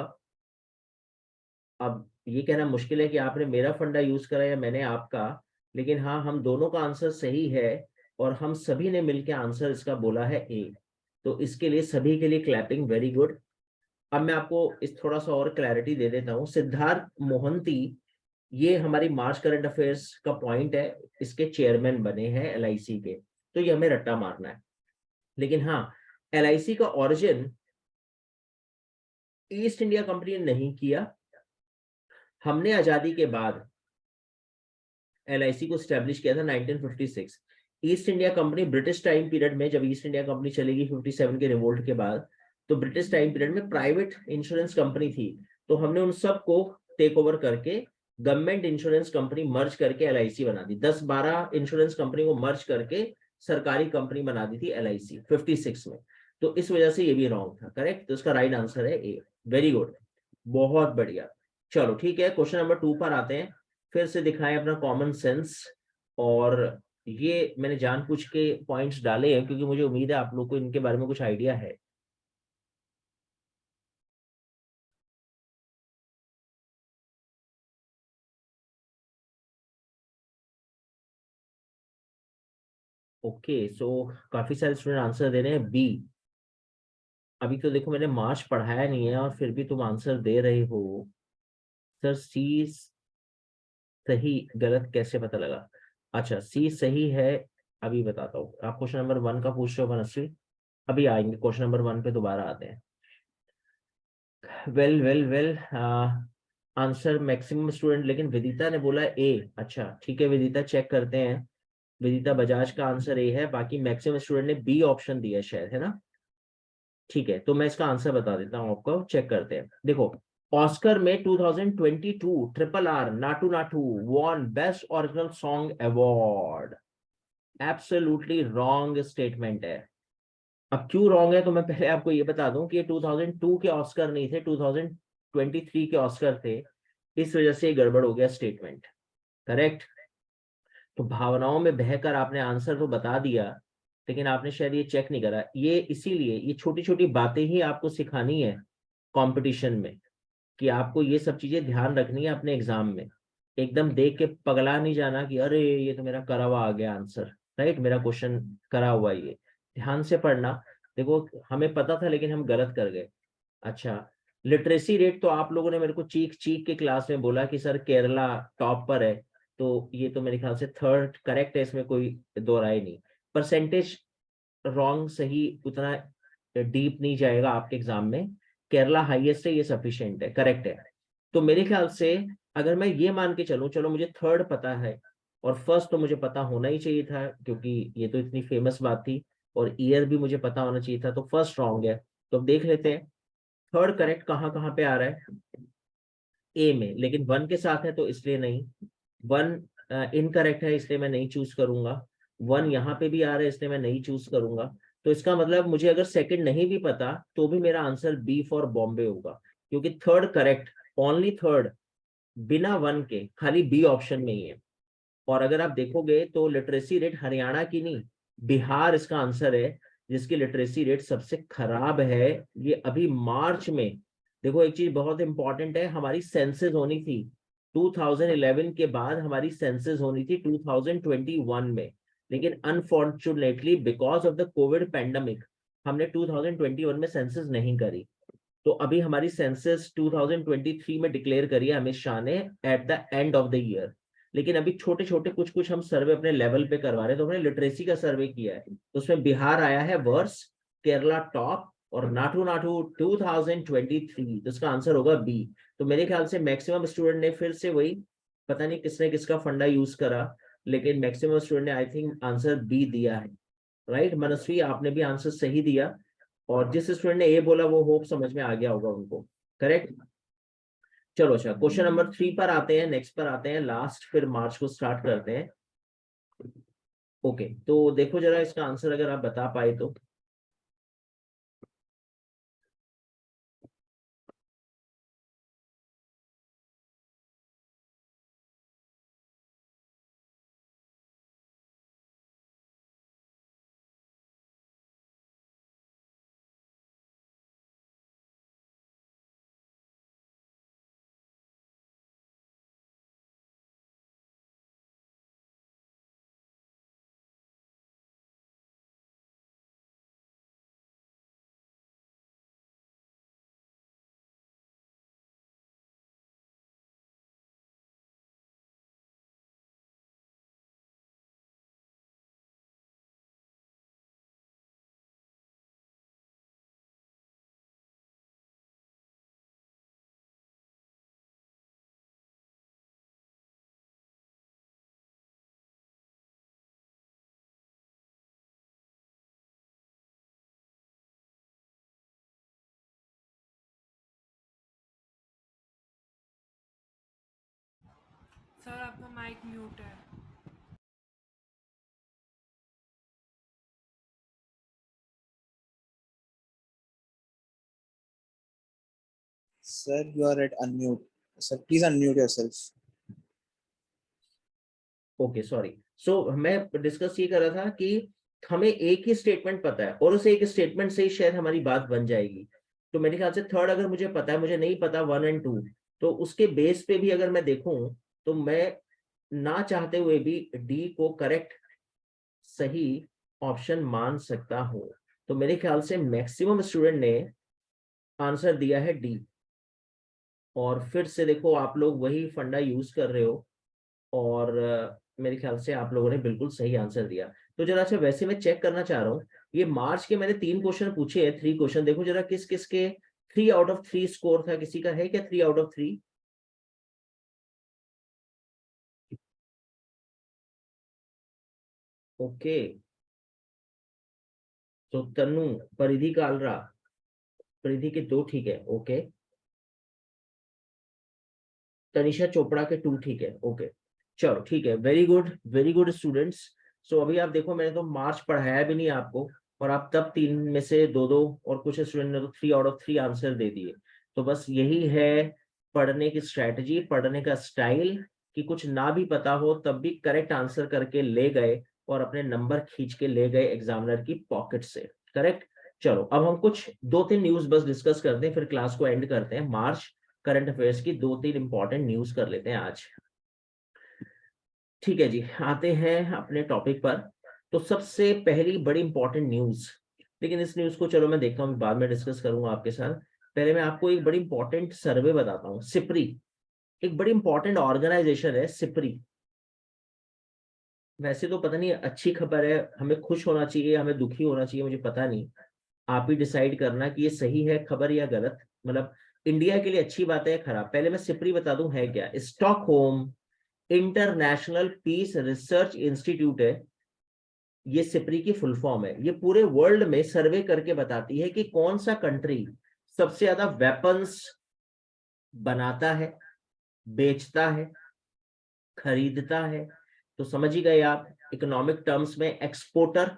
अब ये कहना मुश्किल है कि आपने मेरा फंडा यूज करा या मैंने आपका, लेकिन हाँ, हम दोनों का आंसर सही है और हम सभी ने मिलकर आंसर इसका बोला है ए। तो इसके लिए सभी के लिए क्लैपिंग, वेरी गुड। अब मैं आपको इस थोड़ा सा और क्लैरिटी दे देता हूँ। सिद्धार्थ मोहंती, ये हमारी मार्च करंट अफेयर्स का पॉइंट है, इसके चेयरमैन बने हैं एलआईसी के। तो ये हमें रट्टा मारना है। लेकिन हाँ, एलआईसी का ओरिजिन ईस्ट इंडिया कंपनी ने नहीं किया। हमने आजादी के बाद एलआईसी को स्टैब्लिश किया था 1956। East India company British time period में, जब ईस्ट इंडिया कंपनी चलेगी 57 के रिवोल्ट के बाद, तो ब्रिटिश टाइम पीरियड में प्राइवेट इंश्योरेंस कंपनी थी। तो हमने उन सबको टेक ओवर करके गवर्नमेंट इंश्योरेंस कंपनी मर्ज करके एलआईसी बना दी। 10-12 इंश्योरेंस कंपनी को मर्ज करके सरकारी कंपनी बना दी थी एलआईसी 56 में। तो इस वजह से ये भी रॉन्ग था। करेक्ट। तो इसका राइट आंसर है ए। वेरी गुड, बहुत बढ़िया। चलो ठीक है, क्वेश्चन नंबर 2 पर आते हैं। फिर से दिखाएं अपना कॉमन सेंस। और ये मैंने जानबूझ के पॉइंट्स डाले हैं क्योंकि मुझे उम्मीद है आप लोग को इनके बारे में कुछ आइडिया है। ओके, सो काफी सारे स्टूडेंट आंसर दे रहे हैं बी। अभी तो देखो मैंने मार्च पढ़ाया नहीं है और फिर भी तुम आंसर दे रहे हो। सर सी सही गलत कैसे पता लगा? अच्छा, सी सही है। अभी बताता हूँ। आप क्वेश्चन नंबर 1 का पूछ रहे हो बनश्री, अभी आएंगे क्वेश्चन नंबर 1 पे, दोबारा आते हैं। Well well well, answer maximum student, लेकिन विदिता ने बोला ए। अच्छा ठीक है विदिता, चेक करते हैं। विदिता बजाज का आंसर ए है, बाकी मैक्सिमम स्टूडेंट ने बी ऑप्शन दिया शायद, है ना? ठीक है, तो मैं इसका आंसर बता देता हूँ आपको, चेक करते हैं। देखो, ऑस्कर में 2022 triple R Naatu Naatu won best original song award. Absolutely wrong statement है। अब क्यों रॉन्ग है तो मैं पहले आपको ये बता दूं कि ये 2002 के ऑस्कर नहीं थे, 2023 के ऑस्कर थे। इस वजह से ये गड़बड़ हो गया स्टेटमेंट। करेक्ट। तो भावनाओं में बहकर आपने आंसर तो बता दिया, लेकिन आपने शायद ये चेक नहीं करा। ये इसीलिए ये छोटी छोटी बातें ही आपको सिखानी है कंपटीशन में, कि आपको ये सब चीजें ध्यान रखनी है अपने एग्जाम में। एकदम देख के पगला नहीं जाना कि अरे ये तो मेरा करा हुआ आ गया आंसर, राइट, मेरा क्वेश्चन करा हुआ है ये। ध्यान से पढ़ना। देखो, हमें पता था लेकिन हम गलत कर गए। अच्छा, लिटरेसी रेट तो आप लोगों ने मेरे को चीख चीख के क्लास में बोला कि सर केरला टॉप पर है। तो ये तो मेरे ख्याल से थर्ड करेक्ट है, इसमें कोई दो राय नहीं। परसेंटेज रॉन्ग सही उतना डीप नहीं जाएगा आपके एग्जाम में। केरला हाईएस्ट है, ये सफिशिएंट है, करेक्ट है। तो मेरे ख्याल से अगर मैं ये मान के चलूं, चलो मुझे थर्ड पता है और फर्स्ट तो मुझे पता होना ही चाहिए था क्योंकि ये तो इतनी फेमस बात थी, और ईयर भी मुझे पता होना चाहिए था, तो फर्स्ट रॉन्ग है। तो अब देख लेते हैं थर्ड करेक्ट कहाँ कहाँ पे आ रहा है। ए में, लेकिन 1 के साथ है तो इसलिए नहीं। 1 इनकरेक्ट है इसलिए मैं नहीं चूज करूंगा। 1 यहाँ पे भी आ रहा है इसलिए मैं नहीं चूज करूंगा। तो इसका मतलब मुझे अगर सेकंड नहीं भी पता तो भी मेरा आंसर बी फॉर बॉम्बे होगा, क्योंकि थर्ड करेक्ट, ओनली थर्ड, बिना 1 के खाली बी ऑप्शन में ही है। और अगर आप देखोगे तो लिटरेसी रेट हरियाणा की नहीं, बिहार इसका आंसर है, जिसकी लिटरेसी रेट सबसे खराब है। ये अभी मार्च में, देखो एक चीज बहुत इंपॉर्टेंट है, हमारी सेंसस होनी थी 2011 के बाद, हमारी सेंसस होनी थी 2021 में। लेकिन unfortunately because of the Covid pandemic हमने 2021 में सेंसस नहीं करी। तो अभी हमारी सेंसस 2023 में डिक्लेयर करी है अमित शाह ने, at the end of the year. लेकिन अभी छोटे छोटे कुछ कुछ हम सर्वे अपने लेवल पे करवा रहे हैं। तो हमने लिटरेसी का सर्वे किया है, तो उसमें बिहार आया है वर्स, केरला टॉप, और नाटू नाटू 2023, तो इसका आंसर होगा बी। तो मेरे ख्याल से मैक्सिमम स्टूडेंट ने फिर से वही, पता नहीं किसने किसका फंडा यूज करा, लेकिन मैक्सिमम स्टूडेंट ने आई थिंक आंसर बी दिया है। राइट मनस्वी, आपने भी आंसर सही दिया, और जिस स्टूडेंट ने ए बोला वो होप समझ में आ गया होगा उनको, करेक्ट। चलो अच्छा, क्वेश्चन नंबर 3 पर आते हैं, नेक्स्ट पर आते हैं, लास्ट फिर मार्च को स्टार्ट करते हैं। ओके, तो देखो जरा इसका आंसर अगर आप बता पाए तो। सर आपका माइक म्यूट है। Sir, you are at unmute. Sir, please unmute yourself. Okay sorry. So मैं डिस्कस ये कर रहा था कि हमें एक ही स्टेटमेंट पता है और उस एक स्टेटमेंट से ही शायद हमारी बात बन जाएगी। तो मेरे ख्याल से थर्ड अगर मुझे पता है, मुझे नहीं पता 1 और 2, तो उसके बेस पे भी अगर मैं देखूं तो मैं ना चाहते हुए भी डी को करेक्ट सही ऑप्शन मान सकता हूं। तो मेरे ख्याल से मैक्सिमम स्टूडेंट ने आंसर दिया है डी। और फिर से देखो आप लोग वही फंडा यूज कर रहे हो, और मेरे ख्याल से आप लोगों ने बिल्कुल सही आंसर दिया। तो जरा अच्छा, वैसे मैं चेक करना चाह रहा हूँ, ये मार्च के मैंने 3 क्वेश्चन पूछे हैं, 3 क्वेश्चन, देखो जरा किस किस के 3 आउट ऑफ 3 स्कोर था, किसी का है क्या 3 आउट ऑफ 3? ओके, तो तनु, परिधि कालरा, परिधि के 2 ठीक है, ओके। तनिषा चोपड़ा के 2 ठीक है, ओके। चलो ठीक है, वेरी गुड स्टूडेंट्स। सो अभी आप देखो, मैंने तो मार्च पढ़ाया भी नहीं आपको, और आप तब 3 में से 2-2, और कुछ स्टूडेंट ने तो 3 आउट ऑफ 3 आंसर दे दिए। तो बस यही है पढ़ने की स्ट्रैटेजी, पढ़ने का स्टाइल, कि कुछ ना भी पता हो तब भी करेक्ट आंसर करके ले गए और अपने नंबर खींच के ले गए एग्जामिनर की पॉकेट से, करेक्ट। चलो अब हम कुछ 2-3 न्यूज बस डिस्कस करते हैं, फिर क्लास को एंड करते हैं। मार्च करंट अफेयर्स की 2-3 इंपॉर्टेंट न्यूज कर लेते हैं आज। ठीक है जी, आते हैं अपने टॉपिक पर। तो सबसे पहली बड़ी इंपॉर्टेंट न्यूज, लेकिन इस न्यूज को चलो मैं देखता हूँ, बाद में डिस्कस करूंगा आपके साथ। पहले मैं आपको एक बड़ी इंपॉर्टेंट सर्वे बताता हूँ। सिप्री एक बड़ी इंपॉर्टेंट ऑर्गेनाइजेशन है, सिप्री। वैसे तो पता नहीं अच्छी खबर है, हमें खुश होना चाहिए, हमें दुखी होना चाहिए, मुझे पता नहीं, आप ही डिसाइड करना कि ये सही है खबर या गलत। मतलब इंडिया के लिए अच्छी बात है या खराब। पहले मैं सिप्री बता दूं है क्या। Stockholm international peace research institute है, ये सिप्री की फुल फॉर्म है। ये पूरे वर्ल्ड में सर्वे करके बताती है कि कौन सा कंट्री सबसे ज्यादा वेपन्स बनाता है, बेचता है, खरीदता है। तो समझ ही गए आप, इकोनॉमिक टर्म्स में exporter,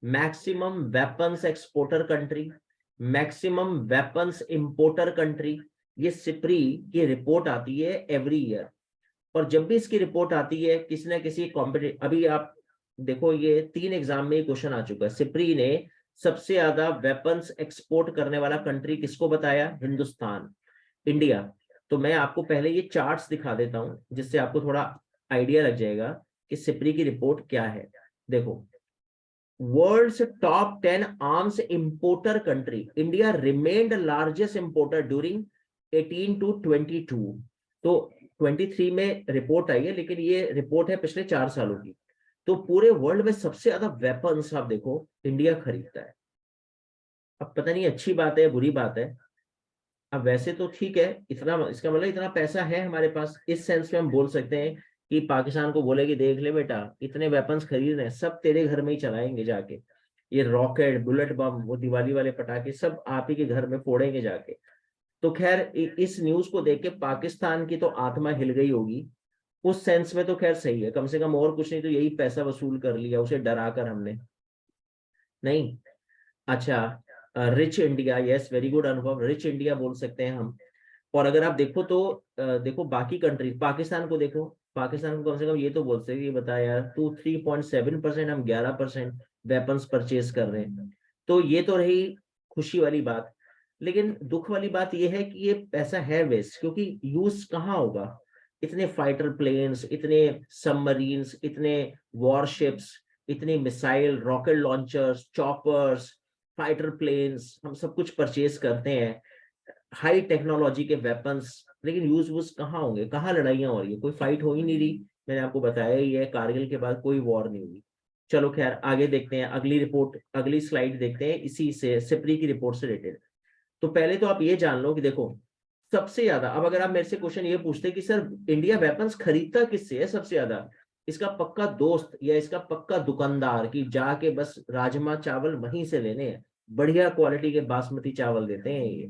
maximum weapons exporter country, maximum weapons importer country. ये सिप्री की रिपोर्ट आती है एवरी ईयर, और जब भी इसकी रिपोर्ट आती है किसी ना किसी कॉम्पिटिटिव, अभी आप देखो ये 3 एग्जाम में क्वेश्चन आ चुका है। सिप्री ने सबसे ज्यादा वेपन्स एक्सपोर्ट करने वाला कंट्री किसको बताया? हिंदुस्तान, इंडिया। तो मैं आपको पहले ये चार्ट्स दिखा देता हूं, जिससे आपको थोड़ा आइडिया लग जाएगा कि सिप्री की रिपोर्ट क्या है। देखो, world's top 10 arms importer country, India remained largest importer during 18 to 22। तो 23 में रिपोर्ट आई है, लेकिन ये रिपोर्ट है पिछले 4 सालों की। तो पूरे वर्ल्ड में सबसे ज्यादा वेपन्स आप देखो इंडिया खरीदता है। अब पता नहीं अच्छी बात है बुरी बात है। अब वैसे तो ठीक है, इतना इसका मतलब इतना पैसा है हमारे पास, इस सेंस में हम बोल सकते हैं कि पाकिस्तान को बोले कि देख ले बेटा, इतने वेपन्स खरीद रहे हैं, सब तेरे घर में ही चलाएंगे जाके। ये रॉकेट, बुलेट बम, वो दिवाली वाले पटाखे सब आप ही के घर में फोड़ेंगे जाके। तो खैर इस न्यूज को देख के पाकिस्तान की तो आत्मा हिल गई होगी। उस सेंस में तो खैर सही है, कम से कम और कुछ नहीं तो यही पैसा वसूल कर लिया उसे डरा कर हमने। नहीं, अच्छा, rich India, yes very good अनुभव, रिच इंडिया बोल सकते हैं हम। और अगर आप देखो तो देखो बाकी कंट्री, पाकिस्तान को देखो, पाकिस्तान को कम से कम ये तो बोल सकते ये बता यार तू 3.7%, हम 11% वेपन्स परचेज कर रहे हैं। तो ये तो रही खुशी वाली बात। लेकिन दुख वाली बात ये है कि ये पैसा है वेस्ट, क्योंकि यूज कहाँ होगा? इतने फाइटर प्लेन्स, इतने सबमरीन्स, इतने वॉरशिप्स, इतनी missile, rocket launchers, choppers, fighter planes, हम सब कुछ परचेज करते हैं, हाई टेक्नोलॉजी के वेपन्स, लेकिन यूज वूज कहाँ होंगे? कहाँ लड़ाइयाँ हो रही है? कोई फाइट हो ही नहीं रही। मैंने आपको बताया ही है, कारगिल के बाद कोई वॉर नहीं हुई। चलो खैर आगे देखते हैं, अगली रिपोर्ट, अगली स्लाइड देखते हैं इसी से, सिप्री की रिपोर्ट से रिलेटेड। तो पहले तो आप ये जान लो कि देखो सबसे ज्यादा, अब अगर आप मेरे से क्वेश्चन ये पूछते कि सर इंडिया वेपन्स खरीदता किससे है सबसे ज्यादा, इसका पक्का दोस्त या इसका पक्का दुकानदार कि जाके बस राजमा चावल वहीं से लेने हैं, बढ़िया क्वालिटी के बासमती चावल देते हैं ये।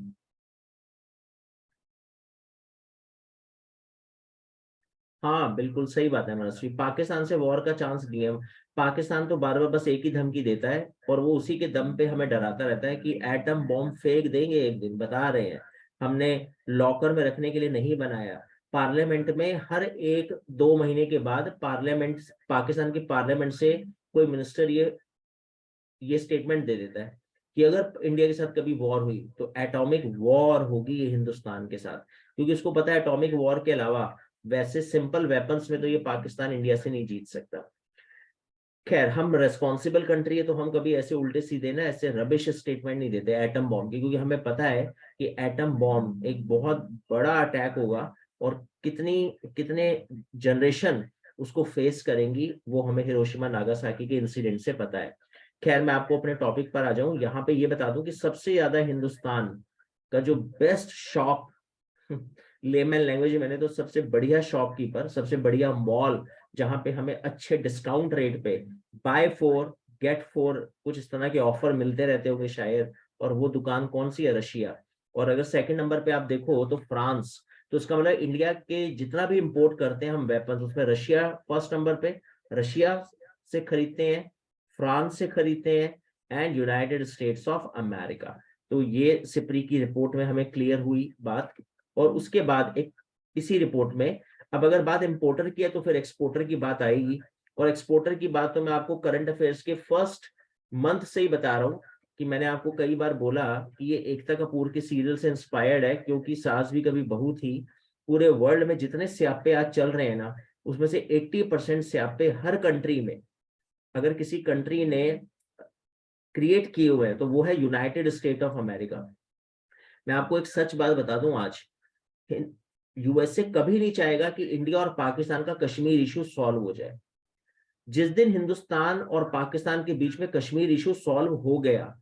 हाँ बिल्कुल सही बात है मनस्वी, पाकिस्तान से वॉर का चांस नहीं है। पाकिस्तान तो बार बार बस एक ही धमकी देता है और वो उसी के दम पे हमें डराता रहता है कि एटम बॉम्ब फेंक देंगे एक दिन, बता रहे हैं। हमने लॉकर में रखने के लिए नहीं बनाया। पार्लियामेंट में हर 1-2 महीने के बाद पार्लियामेंट, पाकिस्तान की पार्लियामेंट से कोई मिनिस्टर ये स्टेटमेंट दे देता है कि अगर इंडिया के साथ कभी वॉर हुई तो एटॉमिक वॉर होगी ये हिंदुस्तान के साथ, क्योंकि उसको पता है एटॉमिक वॉर के अलावा वैसे सिंपल वेपन्स में तो ये पाकिस्तान इंडिया से नहीं जीत सकता। खैर हम रेस्पॉन्सिबल कंट्री है तो हम कभी ऐसे उल्टे सीधे ना ऐसे रबिश स्टेटमेंट नहीं देते एटम बॉम्ब की, क्योंकि हमें पता है कि एटम बॉम्ब एक बहुत बड़ा अटैक होगा और कितनी कितने जनरेशन उसको फेस करेंगी वो हमें हिरोशिमा नागासाकी के इंसिडेंट से पता है। खैर मैं आपको अपने टॉपिक पर आ जाऊं, यहाँ पे ये बता दूं कि सबसे ज्यादा हिंदुस्तान का जो बेस्ट शॉप लेमन लैंग्वेज में, मैंने तो सबसे बढ़िया शॉपकीपर, सबसे बढ़िया मॉल जहां पे हमें अच्छे डिस्काउंट रेट पे बाय 4 गेट 4 कुछ इस तरह के ऑफर मिलते रहते होंगे शायद, और वो दुकान कौन सी है? रशिया। और अगर सेकंड नंबर पे आप देखो तो फ्रांस। तो इसका मतलब इंडिया के जितना भी इंपोर्ट करते हैं हम वेपन्स, उसमें रशिया फर्स्ट नंबर पे, रशिया से खरीदते हैं, फ्रांस से खरीदते हैं and United states of America. तो ये सिप्री की रिपोर्ट में हमें क्लियर हुई बात। और उसके बाद एक इसी रिपोर्ट में, अब अगर बात इंपोर्टर की है तो फिर एक्सपोर्टर की बात आएगी। और एक्सपोर्टर की बात तो मैं आपको करंट अफेयर्स के फर्स्ट मंथ से ही बता रहा हूँ कि मैंने आपको कई बार बोला कि ये एकता कपूर के सीरियल से इंस्पायर्ड है, क्योंकि सास भी कभी बहू थी। पूरे वर्ल्ड में जितने स्यापे आज चल रहे हैं ना, उसमें से 80% स्यापे हर कंट्री में, अगर किसी कंट्री ने क्रिएट किए हुए हैं तो वो है यूनाइटेड स्टेट ऑफ अमेरिका। मैं आपको एक सच बात बता दूं आज, यूएसए कभी नहीं चाहेगा कि इंडिया और पाकिस्तान का कश्मीर इशू सॉल्व हो जाए। जिस दिन हिंदुस्तान और पाकिस्तान के बीच में कश्मीर इशू सॉल्व हो गया,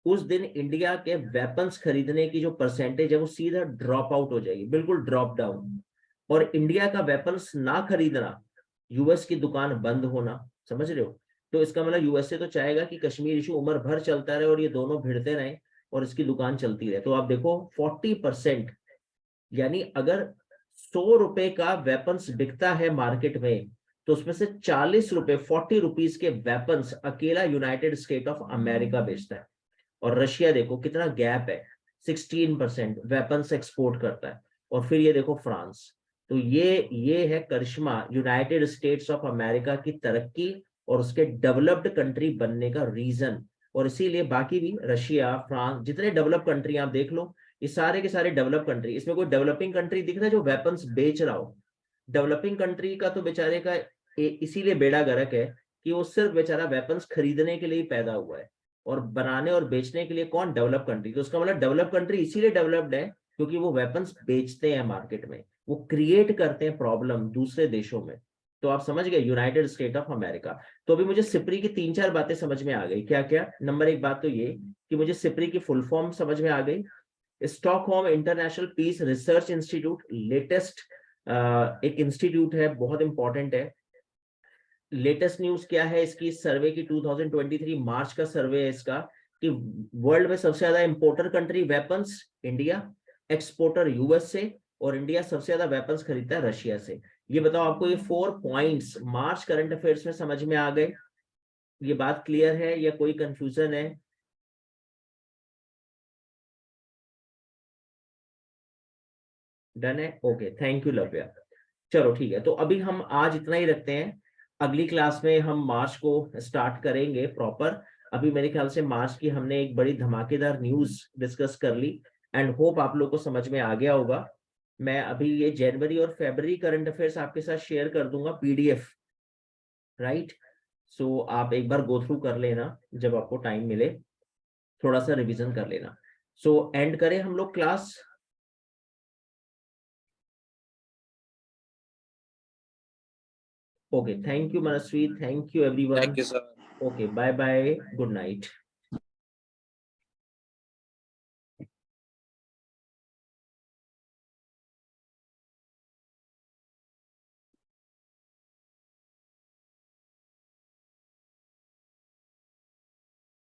उस दिन इंडिया के वेपन्स खरीदने की जो परसेंटेज है वो सीधा ड्रॉप आउट हो जाएगी, बिल्कुल ड्रॉप डाउन। और इंडिया का वेपन्स ना खरीदना, यूएस की दुकान बंद होना, समझ रहे हो? तो इसका मतलब यूएसए तो चाहेगा कि कश्मीर इशू उम्र भर चलता रहे और ये दोनों भिड़ते रहे और इसकी दुकान चलती रहे। तो आप देखो 40%, यानी अगर 100 रुपए का वेपन्स बिकता है मार्केट में तो उसमें से 40 रुपए, 40 रुपीज के वेपन्स अकेला यूनाइटेड स्टेट ऑफ अमेरिका बेचता है। और रशिया देखो कितना गैप है, 16% वेपन्स एक्सपोर्ट करता है। और फिर ये देखो फ्रांस। तो ये है करिश्मा यूनाइटेड स्टेट्स ऑफ अमेरिका की तरक्की और उसके डेवलप्ड कंट्री बनने का रीजन। और इसीलिए बाकी भी रशिया, फ्रांस, जितने डेवलप कंट्री आप देख लो, ये सारे के सारे डेवलप कंट्री, इसमें कोई डेवलपिंग कंट्री दिख रहा है जो वेपन्स बेच रहा हो? डेवलपिंग कंट्री का तो बेचारे का इसीलिए बेड़ा गर्क है कि वो सिर्फ बेचारा वेपन्स खरीदने के लिए ही पैदा हुआ है, और बनाने और बेचने के लिए कौन? Develop country. तो उसका मतलब डेवलप कंट्री इसीलिए डेवलप्ड है क्योंकि वो वेपन्स बेचते हैं मार्केट में, वो क्रिएट करते हैं प्रॉब्लम दूसरे देशों में। तो आप समझ गए, यूनाइटेड स्टेट ऑफ अमेरिका। तो अभी मुझे सिप्री की 3-4 बातें समझ में आ गई। क्या क्या? नंबर 1 बात तो ये कि मुझे सिप्री की फुल फॉर्म समझ में आ गई। Stockholm international peace research institute, latest एक इंस्टीट्यूट है, बहुत इंपॉर्टेंट है। लेटेस्ट न्यूज क्या है इसकी सर्वे की, 2023 मार्च का सर्वे है इसका, कि वर्ल्ड में सबसे ज्यादा importer country weapons India, exporter USA, और इंडिया सबसे ज्यादा वेपन्स खरीदता है रशिया से। ये बताओ आपको ये 4 पॉइंट्स मार्च करंट अफेयर्स में समझ में आ गए? ये बात क्लियर है या कोई कंफ्यूजन है? डन है, ओके, थैंक यू लव्या। चलो ठीक है, तो अभी हम आज इतना ही रखते हैं, अगली क्लास में हम मार्च को स्टार्ट करेंगे प्रॉपर। अभी मेरे ख्याल से मार्च की हमने एक बड़ी धमाकेदार न्यूज डिस्कस कर ली, एंड होप आप लोग को समझ में आ गया होगा। मैं अभी ये जनवरी और फरवरी करंट अफेयर्स आपके साथ शेयर कर दूंगा पीडीएफ, राइट? सो आप एक बार गो थ्रू कर लेना जब आपको टाइम मिले, थोड़ा सा रिवीजन कर लेना। सो एंड करें हम लोग class? Okay, thank you, Manasvi. Thank you, everyone. Thank you, sir. Okay, bye bye. Good night.